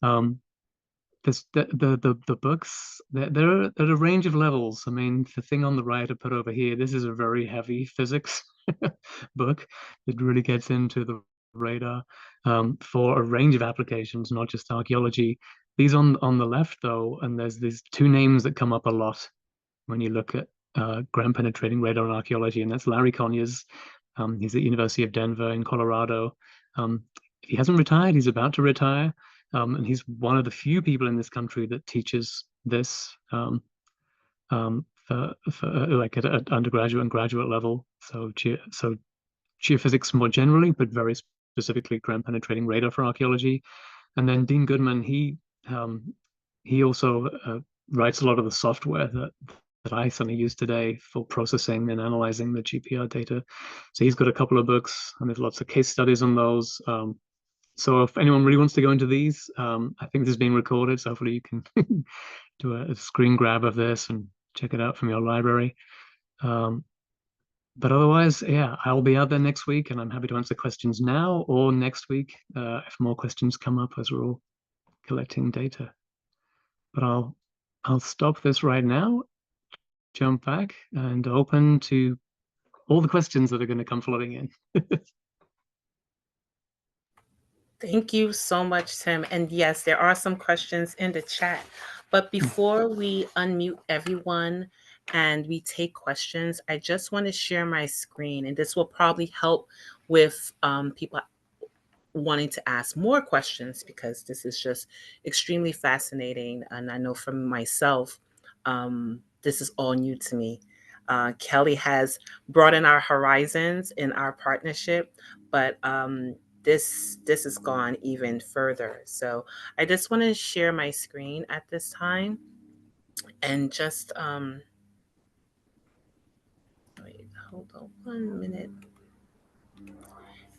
there's the books. They're at a range of levels. I mean, the thing on the right I put over here, this is a very heavy physics book. It really gets into the radar for a range of applications, not just archaeology. These on the left, though, and there's these two names that come up a lot when you look at ground penetrating radar and archaeology, and that's Larry Conyers. He's at University of Denver in Colorado. He hasn't retired. He's about to retire, and he's one of the few people in this country that teaches this for like at undergraduate and graduate level. So geophysics more generally, but very specifically ground penetrating radar for archaeology. And then Dean Goodman, he also writes a lot of the software that I certainly use today for processing and analyzing the GPR data. So he's got a couple of books, and there's lots of case studies on those. So if anyone really wants to go into these, I think this is being recorded, so hopefully you can do a screen grab of this and check it out from your library. But otherwise, yeah, I'll be out there next week, and I'm happy to answer questions now or next week if more questions come up as we're all collecting data. But I'll stop this right now, jump back, and open to all the questions that are going to come flooding in. Thank you so much, Tim. And yes, there are some questions in the chat. But before we unmute everyone and we take questions, I just want to share my screen. And this will probably help with people wanting to ask more questions, because this is just extremely fascinating. And I know from myself, this is all new to me. Kelly has broadened our horizons in our partnership, but this has gone even further. So I just want to share my screen at this time and just wait, hold on 1 minute,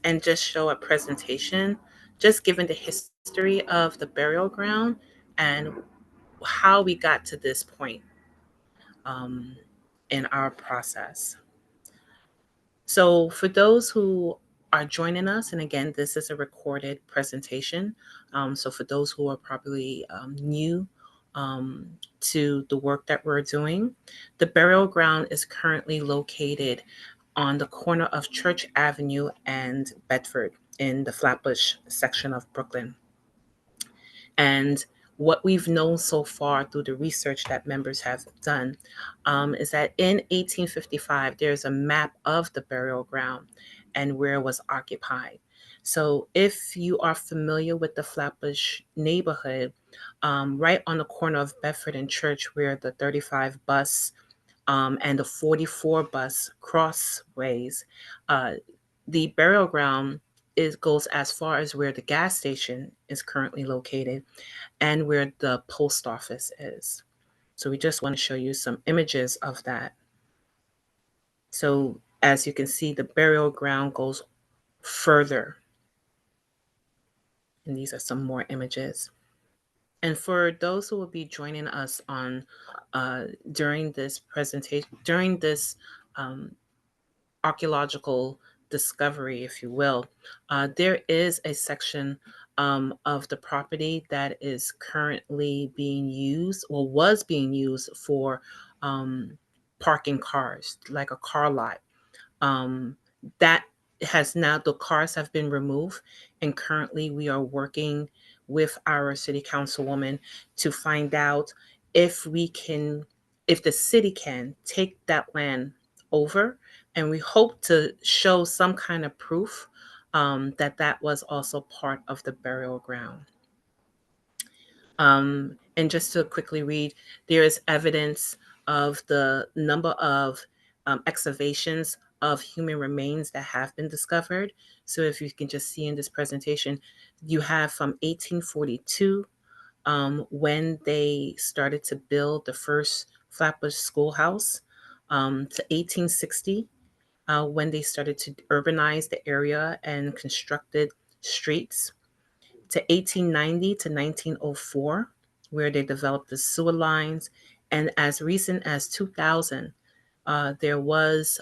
and just show a presentation, just given the history of the burial ground and how we got to this point in our process. So for those who are joining us, and again, this is a recorded presentation. So for those who are probably new to the work that we're doing, the burial ground is currently located on the corner of Church Avenue and Bedford in the Flatbush section of Brooklyn. And what we've known so far through the research that members have done is that in 1855, there's a map of the burial ground and where it was occupied. So if you are familiar with the Flatbush neighborhood, right on the corner of Bedford and Church, where the 35 bus and the 44 bus crossways, the burial ground goes as far as where the gas station is currently located and where the post office is. So we just want to show you some images of that. So as you can see, the burial ground goes further. And these are some more images. And for those who will be joining us on during this presentation, during this archaeological discovery, if you will, there is a section of the property that is currently being used or was being used for parking cars, like a car lot. That has now, the cars have been removed, and currently we are working with our city councilwoman to find out if we can, if the city can take that land over, and we hope to show some kind of proof that that was also part of the burial ground. And just to quickly read, there is evidence of the number of excavations of human remains that have been discovered. So if you can just see in this presentation, you have from 1842, when they started to build the first Flatbush schoolhouse, to 1860, when they started to urbanize the area and constructed streets, to 1890 to 1904, where they developed the sewer lines. And as recent as 2000, there was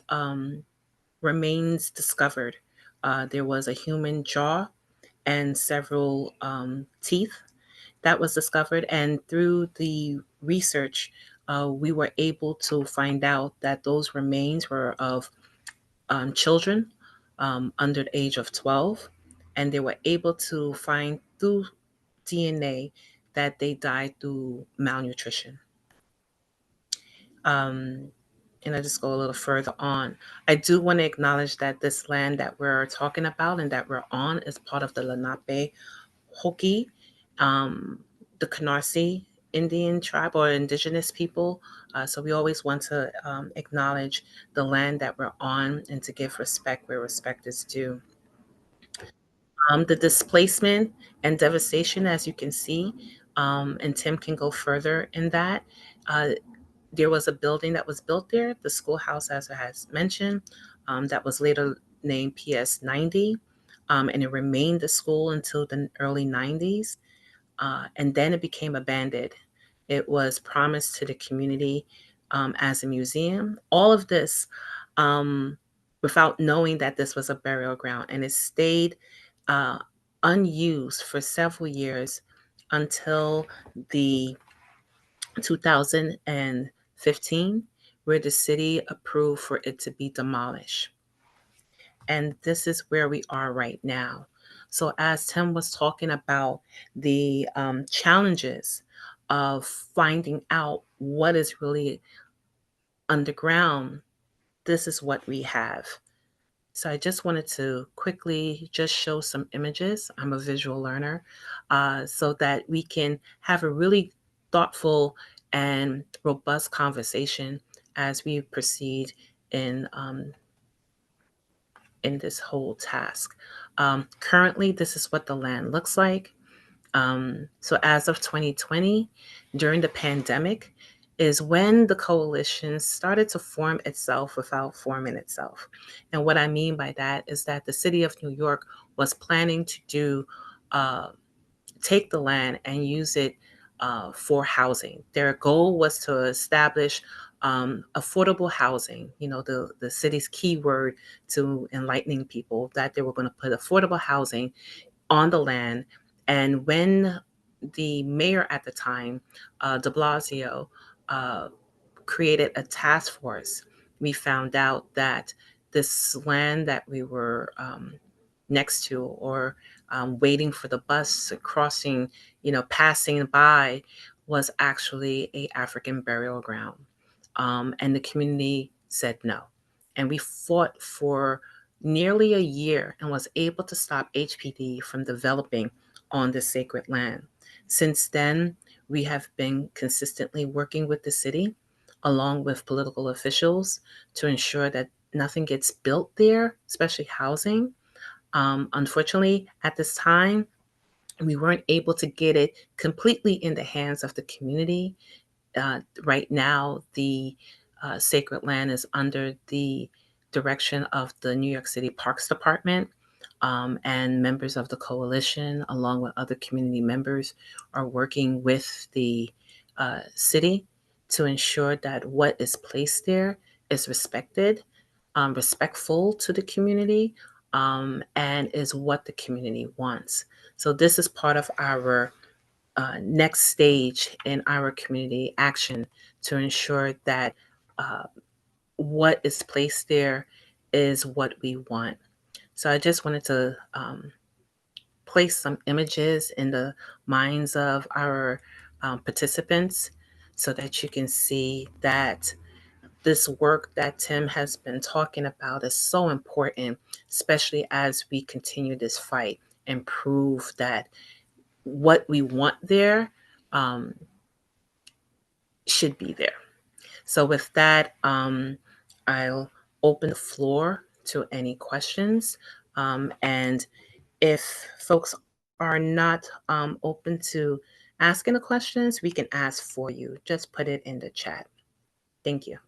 remains discovered. There was a human jaw and several teeth that was discovered. And through the research, we were able to find out that those remains were of children under the age of 12. And they were able to find through DNA that they died through malnutrition. And I just go a little further on. I do want to acknowledge that this land that we're talking about and that we're on is part of the Lenape Hokie, the Canarsie Indian tribe or indigenous people. So we always want to acknowledge the land that we're on and to give respect where respect is due. The displacement and devastation, as you can see, and Tim can go further in that. There was a building that was built there, the schoolhouse, as I has mentioned, that was later named PS 90, and it remained the school until the early 90s, and then it became abandoned. It was promised to the community as a museum. All of this without knowing that this was a burial ground, and it stayed unused for several years until the 2015, where the city approved for it to be demolished. And this is where we are right now. So as Tim was talking about the challenges of finding out what is really underground, this is what we have. So I just wanted to quickly just show some images. I'm a visual learner, so that we can have a really thoughtful and robust conversation as we proceed in this whole task. Currently, this is what the land looks like. So as of 2020, during the pandemic, is when the coalition started to form itself without forming itself. And what I mean by that is that the city of New York was planning to do take the land and use it for housing. Their goal was to establish affordable housing, the city's keyword to enlightening people, that they were going to put affordable housing on the land. And when the mayor at the time, de Blasio, created a task force, we found out that this land that we were next to, or waiting for the bus, crossing, passing by, was actually a African burial ground. And the community said no. And we fought for nearly a year and was able to stop HPD from developing on this sacred land. Since then, we have been consistently working with the city, along with political officials, to ensure that nothing gets built there, especially housing. Unfortunately, at this time, we weren't able to get it completely in the hands of the community. Right now, the sacred land is under the direction of the New York City Parks Department, and members of the coalition, along with other community members, are working with the city to ensure that what is placed there is respected, respectful to the community, and is what the community wants. So this is part of our next stage in our community action to ensure that what is placed there is what we want. So I just wanted to place some images in the minds of our participants so that you can see that this work that Tim has been talking about is so important, especially as we continue this fight and prove that what we want there should be there. So with that, I'll open the floor to any questions. And if folks are not open to asking the questions, we can ask for you. Just put it in the chat. Thank you.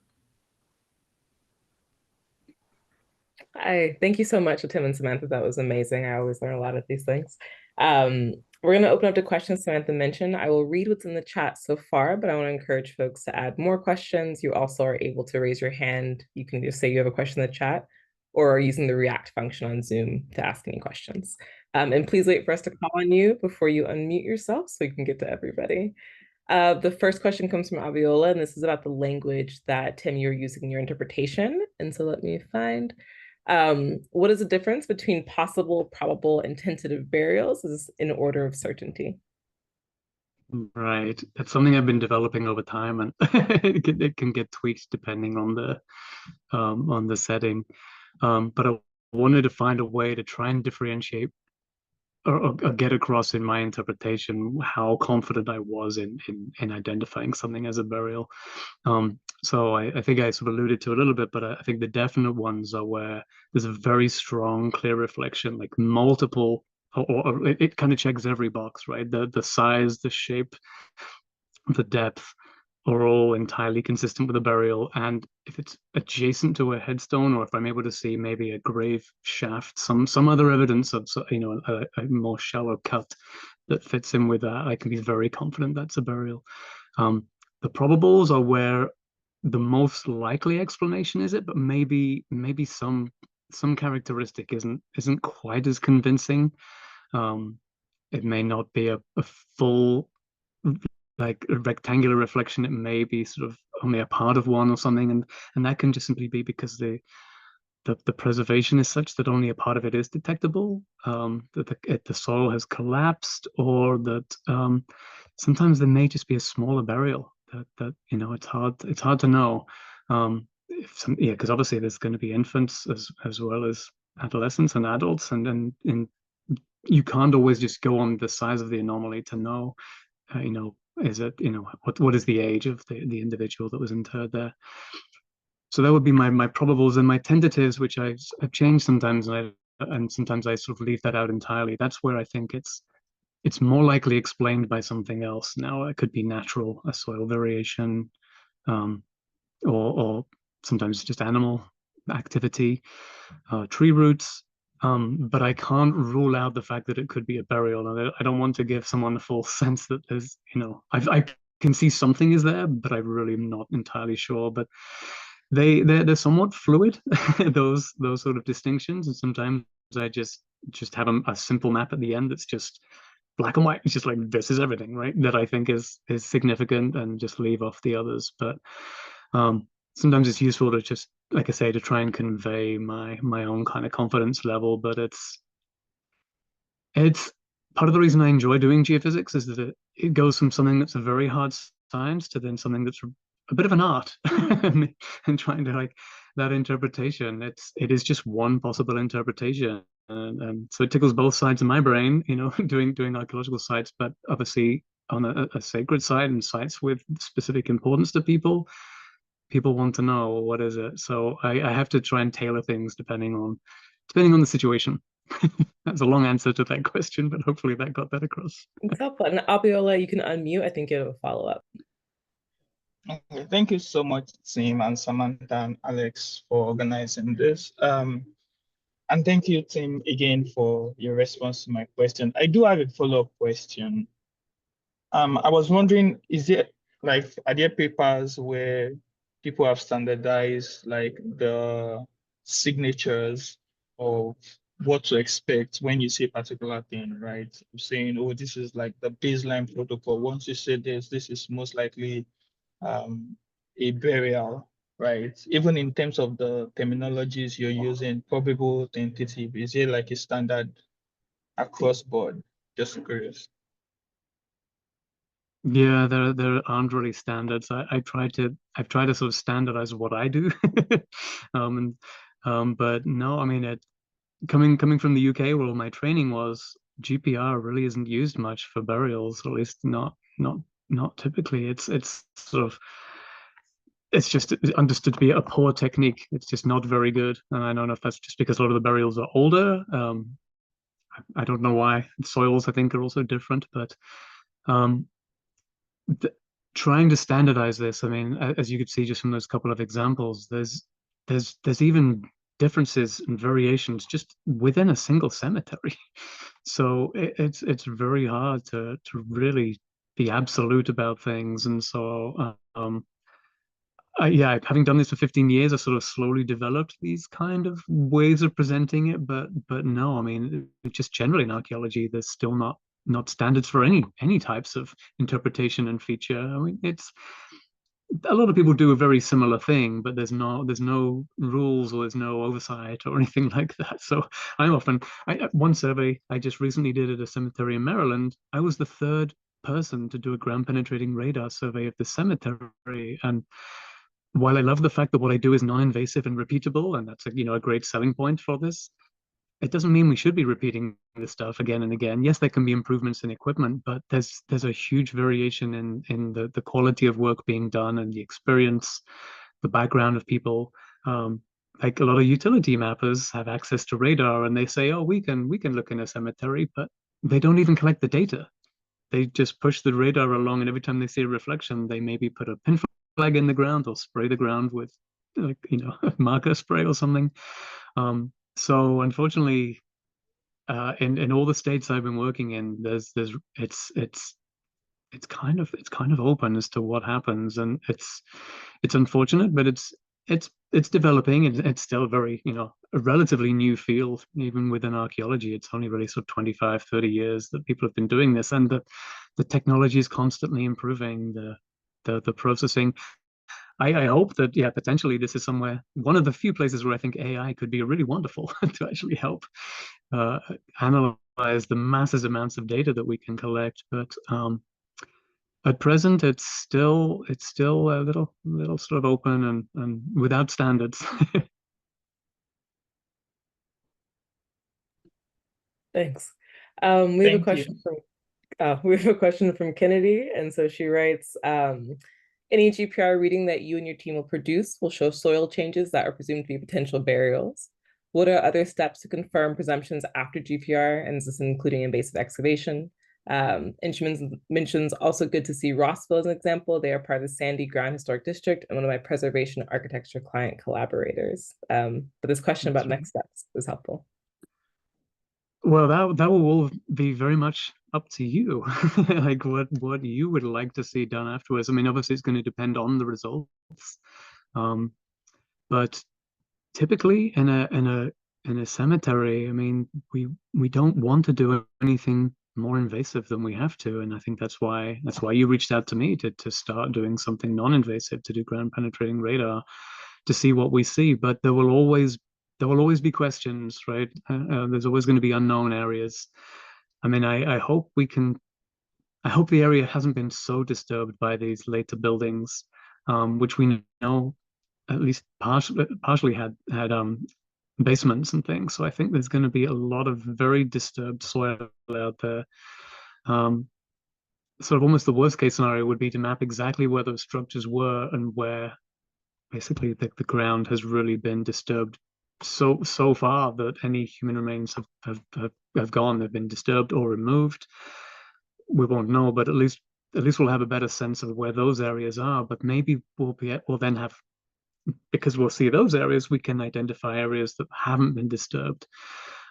Hi, thank you so much, Tim and Samantha. That was amazing. I always learn a lot of these things. We're going to open up to questions Samantha mentioned. I will read what's in the chat so far, but I want to encourage folks to add more questions. You also are able to raise your hand. You can just say you have a question in the chat, or using the react function on Zoom to ask any questions. And please wait for us to call on you before you unmute yourself so you can get to everybody. The first question comes from Aviola, and this is about the language that, Tim, you're using in your interpretation. And so let me find... what is the difference between possible, probable, and tentative burials is in order of certainty? Right. That's something I've been developing over time, and it can get tweaked depending on the setting. But I wanted to find a way to try and differentiate or get across in my interpretation how confident I was in identifying something as a burial. So I think I sort of alluded to a little bit, but I think the definite ones are where there's a very strong, clear reflection, like multiple, or it kind of checks every box, right? The size, the shape, the depth are all entirely consistent with a burial. And if it's adjacent to a headstone, or if I'm able to see maybe a grave shaft, some other evidence of, a more shallow cut that fits in with that, I can be very confident that's a burial. The probables are where the most likely explanation is it, but maybe some characteristic isn't quite as convincing. It may not be a full, like a rectangular reflection. It may be sort of only a part of one or something, and that can just simply be because the preservation is such that only a part of it is detectable, that the soil has collapsed, or that sometimes there may just be a smaller burial that it's hard to know. Because obviously there's going to be infants as well as adolescents and adults, and you can't always just go on the size of the anomaly to know, is it, what is the age of the individual that was interred there. So that would be my probables, and my tentatives, which I've changed sometimes, and sometimes I sort of leave that out entirely. That's where I think it's more likely explained by something else. Now it could be natural, a soil variation, or sometimes just animal activity, tree roots, But I can't rule out the fact that it could be a burial. And I don't want to give someone a false sense that there's, I can see something is there, but I really am not entirely sure. But they're somewhat fluid, those sort of distinctions. And sometimes I just have a simple map at the end that's just black and white. It's just like this is everything, right? That I think is significant, and just leave off the others. But sometimes it's useful to just, like I say, to try and convey my own kind of confidence level. But it's part of the reason I enjoy doing geophysics is that it goes from something that's a very hard science to then something that's a bit of an art, and trying to like that interpretation. It is just one possible interpretation, and so it tickles both sides of my brain, doing archaeological sites, but obviously on a sacred site and sites with specific importance to people. People want to know what is it. So I have to try and tailor things depending on the situation. That's a long answer to that question, but hopefully that got that across. It's helpful. And Abiola, you can unmute. I think it'll follow up. Okay, thank you so much, team, and Samantha and Alex for organizing this. And thank you, team, again for your response to my question. I do have a follow-up question. I was wondering, are there papers where people have standardized like the signatures of what to expect when you say a particular thing, right? I'm saying, oh, this is like the baseline protocol. Once you say this is most likely a burial, right? Even in terms of the terminologies you're using, probable, tentative, is it like a standard across board? Just curious. Yeah, there aren't really standards. I've tried to sort of standardize what I do. But no, I mean, coming from the UK where all my training was, GPR really isn't used much for burials, or at least not typically. It's sort of, it's just understood to be a poor technique. It's just not very good. And I don't know if that's just because a lot of the burials are older. I don't know why. Soils, I think, are also different, but um, trying to standardize this, I mean, as you could see just from those couple of examples, there's even differences and variations just within a single cemetery. So it's very hard to really be absolute about things. And so yeah, having done this for 15 years, I sort of slowly developed these kind of ways of presenting it. But no, I mean, just generally in archaeology, there's still not standards for any types of interpretation and feature. I mean, it's a lot of people do a very similar thing, but there's no rules, or there's no oversight or anything like that. So one survey I just recently did at a cemetery in Maryland, I was the third person to do a ground penetrating radar survey of the cemetery. And while I love the fact that what I do is non-invasive and repeatable, and that's a great selling point for this, it doesn't mean we should be repeating this stuff again and again. Yes, there can be improvements in equipment, but there's a huge variation in the quality of work being done, and the experience, the background of people. Like a lot of utility mappers have access to radar, and they say, oh, we can look in a cemetery, but they don't even collect the data. They just push the radar along, and every time they see a reflection, they maybe put a pin flag in the ground or spray the ground with marker spray or something. So unfortunately, in all the states I've been working in, it's kind of open as to what happens, and it's unfortunate, but it's developing. It's still a very a relatively new field, even within archaeology. It's only really sort of 25, 30 years that people have been doing this, and the technology is constantly improving. The processing. I hope that, yeah, potentially this is one of the few places where I think AI could be really wonderful to actually help analyze the massive amounts of data that we can collect. But at present, it's still a little sort of open and without standards. Thanks. We have a question from Kennedy, and so she writes, any GPR reading that you and your team will produce will show soil changes that are presumed to be potential burials. What are other steps to confirm presumptions after GPR, and is this including invasive excavation? And she mentions also good to see Rossville as an example. They are part of the Sandy Ground Historic District and one of my preservation architecture client collaborators. But this question about next steps was helpful. Well, that will all be very much up to you, like what you would like to see done afterwards. I mean, obviously, it's going to depend on the results, um, but typically in a cemetery, I mean, we don't want to do anything more invasive than we have to, and I think that's why you reached out to me to start doing something non-invasive, to do ground penetrating radar, to see what we see. But there will always be questions, right? There's always going to be unknown areas. I mean, I hope we can. I hope the area hasn't been so disturbed by these later buildings, which we know at least partially had basements and things. So I think there's going to be a lot of very disturbed soil out there. Sort of almost the worst case scenario would be to map exactly where those structures were and where basically the ground has really been disturbed so far that any human remains have gone. They've been disturbed or removed. We won't know, but at least we'll have a better sense of where those areas are. But maybe we'll then have, because we'll see those areas, we can identify areas that haven't been disturbed.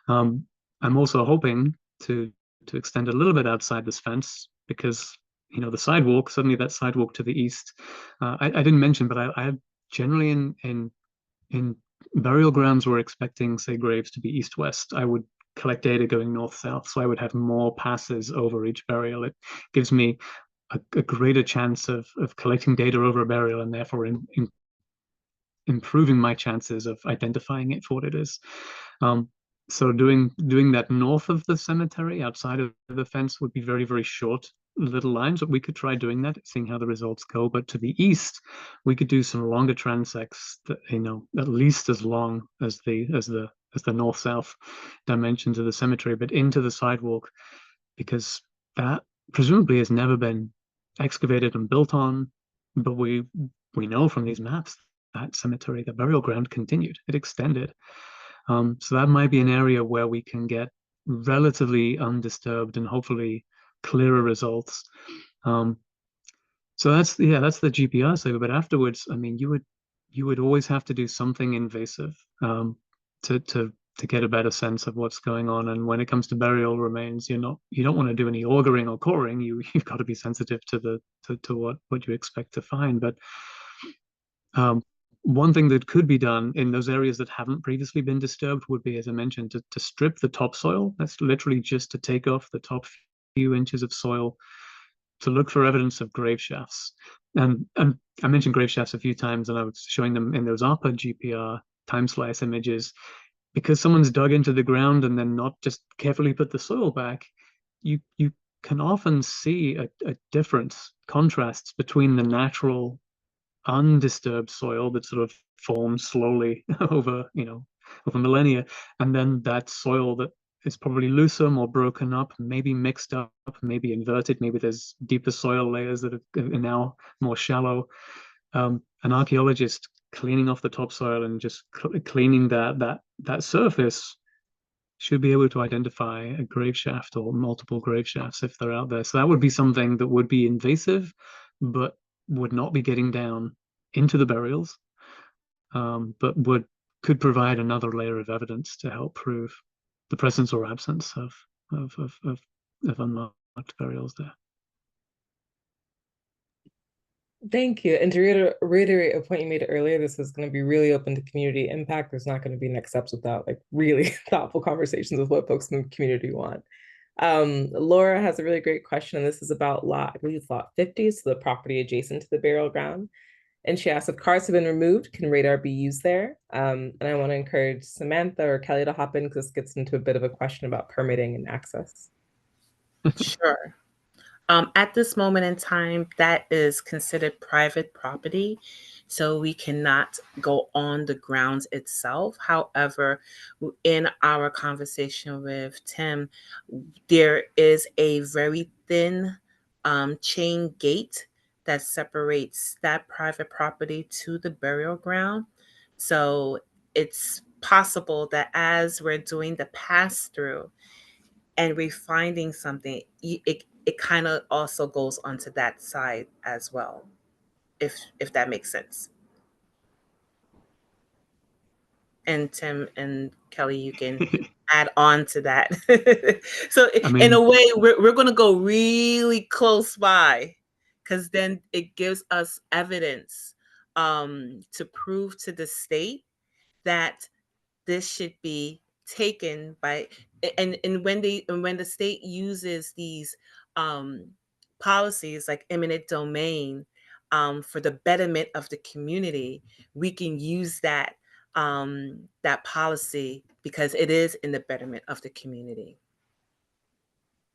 I'm also hoping to extend a little bit outside this fence, because the sidewalk, suddenly that sidewalk to the east, I didn't mention, but I generally in burial grounds we're expecting, say, graves to be east-west. I would collect data going north-south, so I would have more passes over each burial. It gives me a greater chance of collecting data over a burial, and therefore improving my chances of identifying it for what it is. So doing that north of the cemetery, outside of the fence, would be very, very short little lines, but we could try doing that, seeing how the results go. But to the east, we could do some longer transects that, at least as long as the north-south dimensions of the cemetery, but into the sidewalk, because that presumably has never been excavated and built on. But we know from these maps that cemetery, the burial ground continued, it extended. So that might be an area where we can get relatively undisturbed and hopefully clearer results. So that's the GPR survey. But afterwards, I mean, you would always have to do something invasive to get a better sense of what's going on. And when it comes to burial remains, you don't want to do any augering or coring. You've got to be sensitive to what you expect to find. But one thing that could be done in those areas that haven't previously been disturbed would be, as I mentioned, to strip the topsoil. That's literally just to take off the top few inches of soil, to look for evidence of grave shafts. And I mentioned grave shafts a few times, and I was showing them in those ARPA GPR time slice images. Because someone's dug into the ground and then not just carefully put the soil back, you can often see a difference, contrasts between the natural undisturbed soil that sort of forms slowly over millennia, and then that soil that is probably looser, more broken up, maybe mixed up, maybe inverted, maybe there's deeper soil layers that are now more shallow. An archaeologist cleaning off the topsoil and just cleaning that surface should be able to identify a grave shaft or multiple grave shafts if they're out there. So that would be something that would be invasive, but would not be getting down into the burials, but could provide another layer of evidence to help prove the presence or absence of unmarked burials there. Thank you. And to reiterate a point you made earlier, this is going to be really open to community impact. There's not going to be next steps without really thoughtful conversations with what folks in the community want. Laura has a really great question, and this is about I believe it's lot 50, so the property adjacent to the burial ground. And she asked, if cars have been removed, can radar be used there? And I want to encourage Samantha or Kelly to hop in, because this gets into a bit of a question about permitting and access. Sure. At this moment in time, that is considered private property, so we cannot go on the grounds itself. However, in our conversation with Tim, there is a very thin chain gate that separates that private property to the burial ground. So it's possible that as we're doing the pass-through and we're finding something, it kind of also goes onto that side as well, if that makes sense. And Tim and Kelly, you can add on to that. So I in a mean, way, we're going to go really close by, because then it gives us evidence to prove to the state that this should be taken by, and when the state uses these policies like eminent domain for the betterment of the community, we can use that policy because it is in the betterment of the community.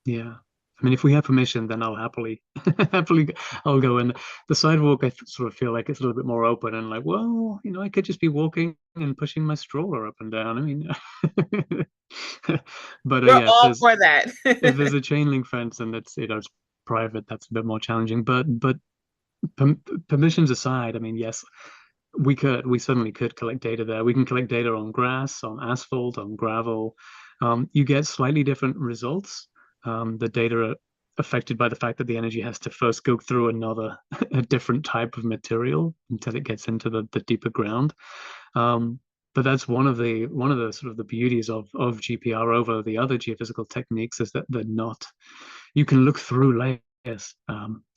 yeah. I mean, if we have permission, then I'll happily, I'll go in. The sidewalk, sort of feel like it's a little bit more open and like, well, I could just be walking and pushing my stroller up and down. I mean, but We're yeah, all for that. if there's a chain link fence and it's it's private, that's a bit more challenging. But permissions aside, I mean, yes, we certainly could collect data there. We can collect data on grass, on asphalt, on gravel. You get slightly different results. The data are affected by the fact that the energy has to first go through a different type of material until it gets into the deeper ground. But that's one of the sort of the beauties of GPR over the other geophysical techniques, is that you can look through layers.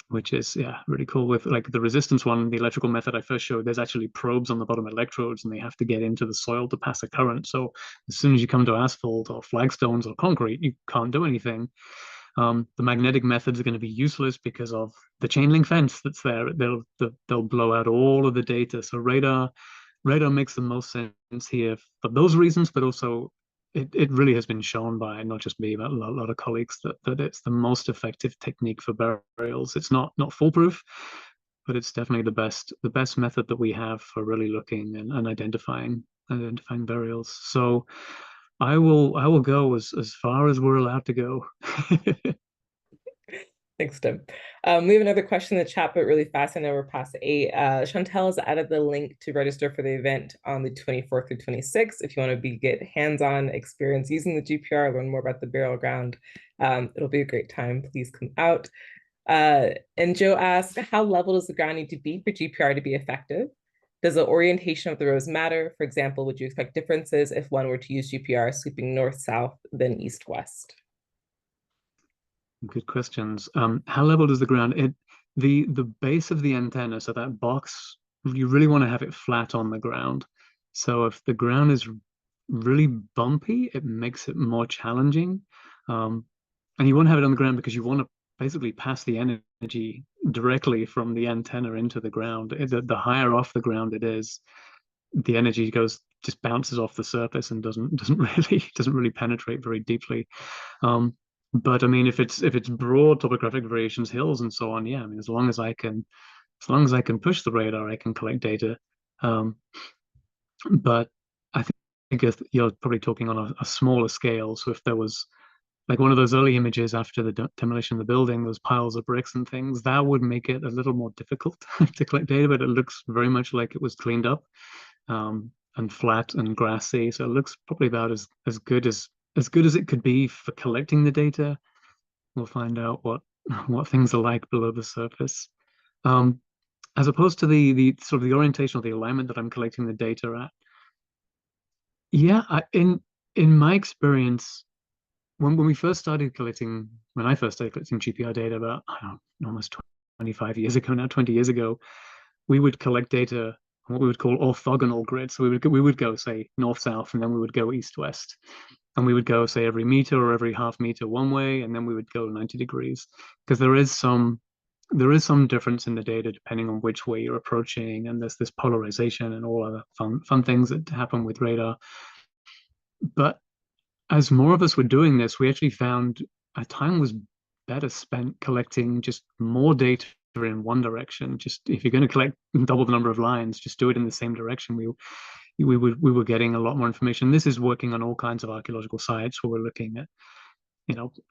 Which is really cool. With like the resistance one, the electrical method I first showed, there's actually probes on the bottom electrodes, and they have to get into the soil to pass a current. So as soon as you come to asphalt or flagstones or concrete, you can't do anything. The magnetic methods are going to be useless because of the chain link fence that's there. They'll blow out all of the data. So radar makes the most sense here for those reasons, but also it really has been shown by not just me, but a lot of colleagues that it's the most effective technique for burials. It's not foolproof, but it's definitely the best method that we have for really looking and identifying burials. So I will go as far as we're allowed to go. Thanks, Tim. We have another question in the chat, but really fast. I know we're past 8. Chantel has added the link to register for the event on the 24th through 26th. If you want to get hands-on experience using the GPR, learn more about the burial ground, it'll be a great time. Please come out. And Joe asked, how level does the ground need to be for GPR to be effective? Does the orientation of the rows matter? For example, would you expect differences if one were to use GPR sweeping north-south than east-west? Good questions. How level does the ground? The base of the antenna, so that box, you really want to have it flat on the ground. So if the ground is really bumpy, it makes it more challenging. And you want to have it on the ground because you want to basically pass the energy directly from the antenna into the ground. The higher off the ground it is, the energy just bounces off the surface and doesn't really penetrate very deeply. But I mean, if it's broad topographic variations, hills and so on, yeah, I mean, as long as I can push the radar, I can collect data. But I think you're probably talking on a smaller scale. So if there was like one of those early images after the demolition of the building, those piles of bricks and things, that would make it a little more difficult to collect data, but it looks very much like it was cleaned up and flat and grassy. So it looks probably about as good as it could be for collecting the data. We'll find out what things are like below the surface. As opposed to the sort of the orientation or the alignment that I'm collecting the data at. Yeah, in my experience, when I first started collecting GPR data about, I don't know, almost 25 years ago now, 20 years ago, we would collect data on what we would call orthogonal grids. So we would go, say, north-south, and then we would go east-west. And we would go, say, every meter or every half meter one way, and then we would go 90 degrees. Because there is some difference in the data depending on which way you're approaching, and there's this polarization and all other fun things that happen with radar. But as more of us were doing this, we actually found our time was better spent collecting just more data in one direction. Just if you're going to collect double the number of lines, just do it in the same direction. We were getting a lot more information. This is working on all kinds of archaeological sites where we're looking at,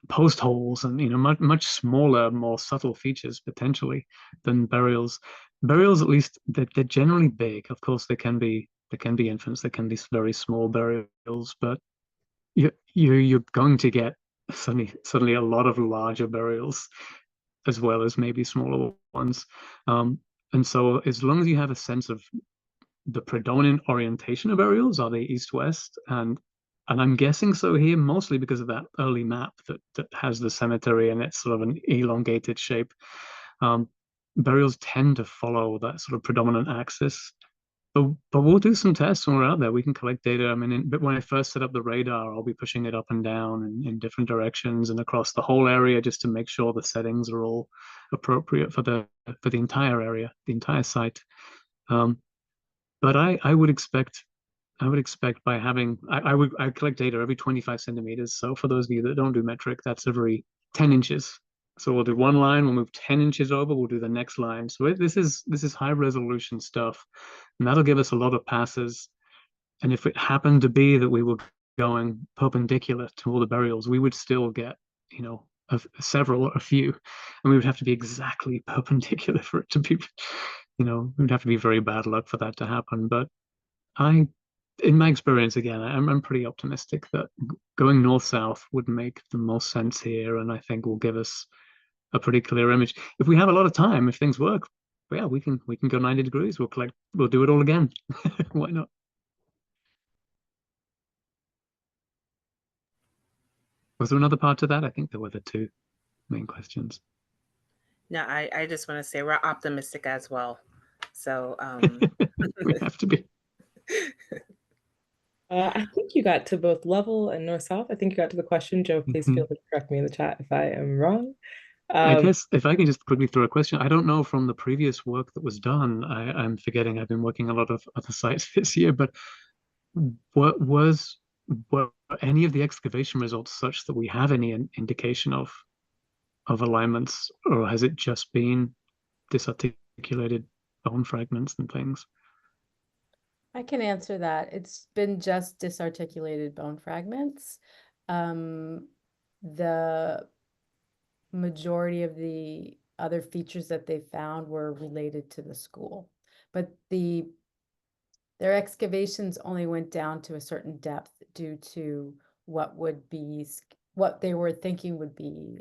post holes and much smaller, more subtle features potentially than burials. Burials, at least, they're generally big. Of course, there can be infants, there can be very small burials, but you're going to get suddenly a lot of larger burials as well as maybe smaller ones. And so as long as you have a sense of the predominant orientation of burials, are they east-west, and And I'm guessing so here, mostly because of that early map that has the cemetery and it's sort of an elongated shape. Burials tend to follow that sort of predominant axis. But we'll do some tests when we're out there. We can collect data. I mean, but when I first set up the radar, I'll be pushing it up and down in different directions and across the whole area just to make sure the settings are all appropriate for the entire area, the entire site. But I would expect by having I collect data every 25 centimeters. So for those of you that don't do metric, that's every 10 inches. So we'll do one line, we'll move 10 inches over, we'll do the next line. So this is high resolution stuff, and that'll give us a lot of passes. And if it happened to be that we were going perpendicular to all the burials, we would still get, you know, a few, and we would have to be exactly perpendicular for it to be, you know, it would have to be very bad luck for that to happen. But in my experience, again, I'm pretty optimistic that going north-south would make the most sense here, and I think will give us a pretty clear image. If we have a lot of time, if things work, yeah, we can go 90 degrees. We'll do it all again. Why not? Was there another part to that? I think there were the two main questions. No, I just want to say we're optimistic as well. So we have to be. I think you got to both level and north-south. I think you got to the question. Joe, please feel free to correct me in the chat if I am wrong. I guess if I can just quickly throw a question. I don't know from the previous work that was done. I'm forgetting. I've been working a lot of other sites this year, but were any of the excavation results such that we have any indication of alignments, or has it just been disarticulated bone fragments and things? I can answer that. It's been just disarticulated bone fragments. The majority of the other features that they found were related to the school, but their excavations only went down to a certain depth due to what they were thinking would be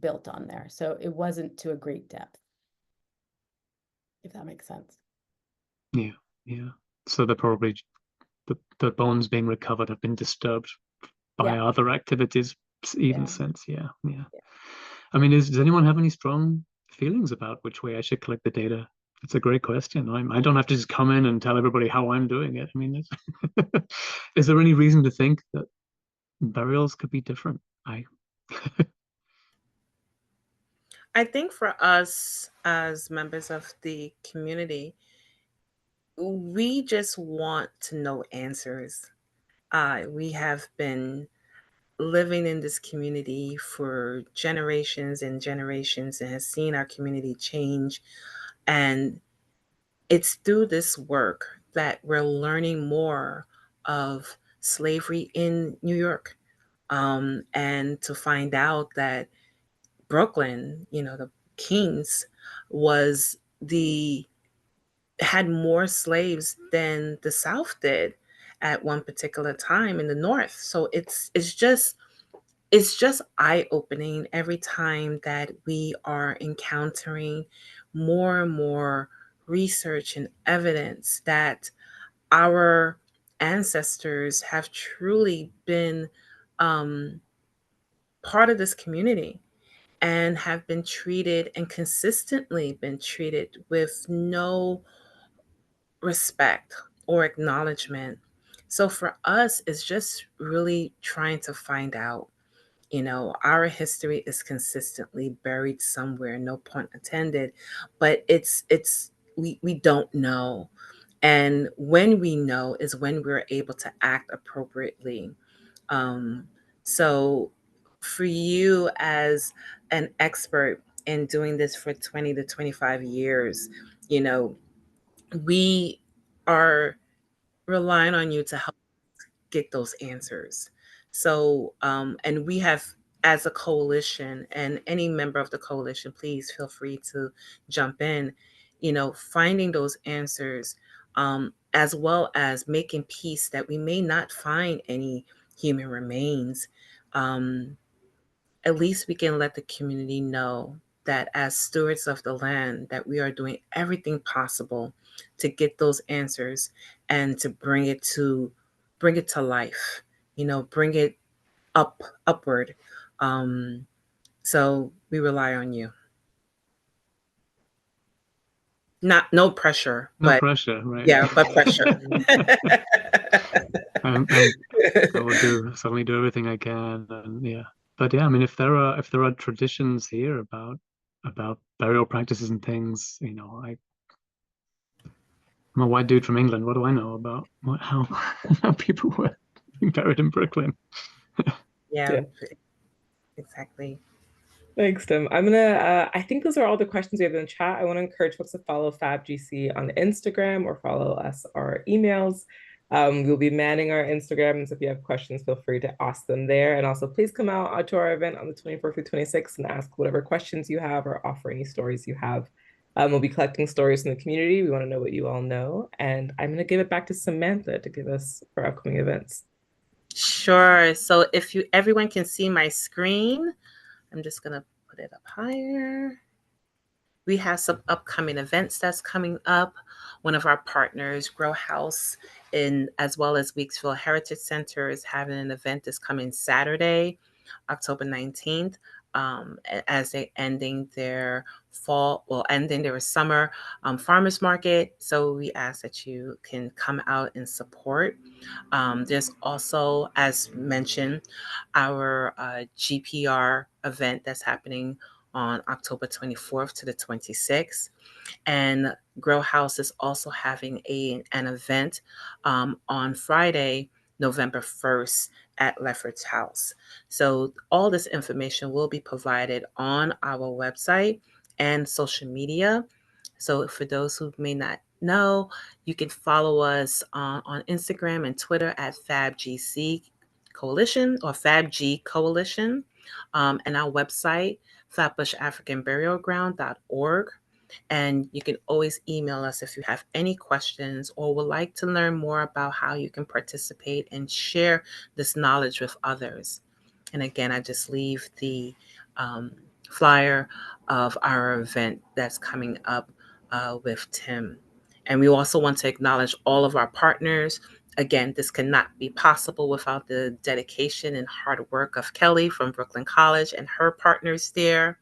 built on there. So it wasn't to a great depth, if that makes sense. Yeah. So they're probably the bones being recovered have been disturbed by other activities even since. Yeah. I mean, does anyone have any strong feelings about which way I should collect the data? It's a great question. I don't have to just come in and tell everybody how I'm doing it. I mean, is there any reason to think that burials could be different? I think for us as members of the community, we just want to know answers. We have been living in this community for generations and generations and has seen our community change. And it's through this work that we're learning more of slavery in New York. And to find out that Brooklyn, the Kings, had more slaves than the South did at one particular time in the North. So it's just eye-opening every time that we are encountering more and more research and evidence that our ancestors have truly been part of this community and have been treated and consistently been treated with no respect or acknowledgement. So for us, it's just really trying to find out, our history is consistently buried somewhere, no pun intended, but we don't know. And when we know is when we're able to act appropriately. So for you as an expert in doing this for 20 to 25 years, we are relying on you to help get those answers. So, and we have, as a coalition, and any member of the coalition, please feel free to jump in, finding those answers, as well as making peace that we may not find any human remains. At least we can let the community know that as stewards of the land, that we are doing everything possible to get those answers and to bring it to life, bring it upward. So we rely on you. No pressure, No but pressure, right? yeah, but pressure. I will certainly do everything I can, and yeah. But yeah, I mean, if there are traditions here about burial practices and things, I'm a white dude from England. What do I know about how how people were being buried in Brooklyn? Yeah, exactly. Thanks, Tim. I think those are all the questions we have in the chat. I want to encourage folks to follow FABGC on Instagram or follow us our emails. We'll be manning our Instagram, so if you have questions, feel free to ask them there. And also, please come out to our event on the 24th through 26th and ask whatever questions you have or offer any stories you have. We'll be collecting stories from the community. We want to know what you all know. And I'm going to give it back to Samantha to give us our upcoming events. Sure. So if everyone can see my screen, I'm just going to put it up higher. We have some upcoming events that's coming up. One of our partners, Growhouse, as well as Weeksville Heritage Center, is having an event this coming Saturday, October 19th, as they're ending their summer farmers market. So we ask that you can come out and support. There's also, as mentioned, our GPR event that's happening on October 24th to the 26th. And Grow House is also having an event on Friday, November 1st at Lefferts House. So all this information will be provided on our website and social media. So for those who may not know, you can follow us on Instagram and Twitter at FABGC Coalition or FABG Coalition, and our website, flatbushafricanburialground.org. And you can always email us if you have any questions or would like to learn more about how you can participate and share this knowledge with others. And again, I just leave the flyer of our event that's coming up with Tim. And we also want to acknowledge all of our partners. Again, this cannot be possible without the dedication and hard work of Kelly from Brooklyn College and her partners there.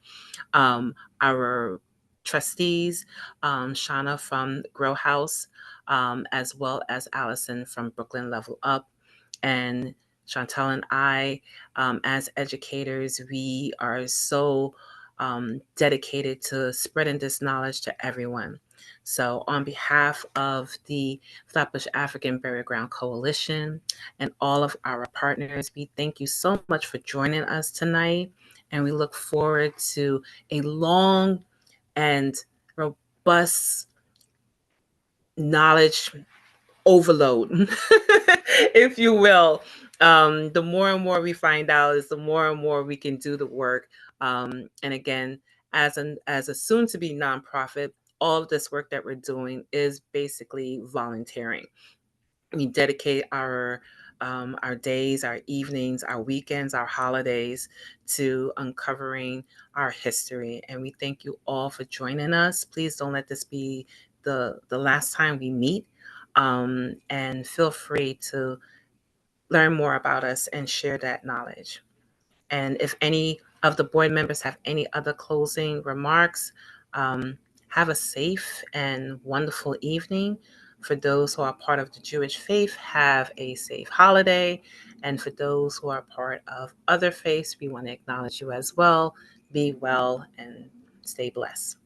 Our trustees, Shauna from Grow House, as well as Allison from Brooklyn Level Up. And Chantel and I, as educators, we are so dedicated to spreading this knowledge to everyone. So on behalf of the Flatbush African Burial Ground Coalition and all of our partners, we thank you so much for joining us tonight. And we look forward to a long and robust knowledge overload, if you will. The more and more we find out is the more and more we can do the work. And again, as a soon-to-be nonprofit, all of this work that we're doing is basically volunteering. We dedicate our days, our evenings, our weekends, our holidays to uncovering our history. And we thank you all for joining us. Please don't let this be the last time we meet. And feel free to learn more about us and share that knowledge. And if any of the board members have any other closing remarks, have a safe and wonderful evening. For those who are part of the Jewish faith, have a safe holiday. And for those who are part of other faiths, we want to acknowledge you as well. Be well and stay blessed.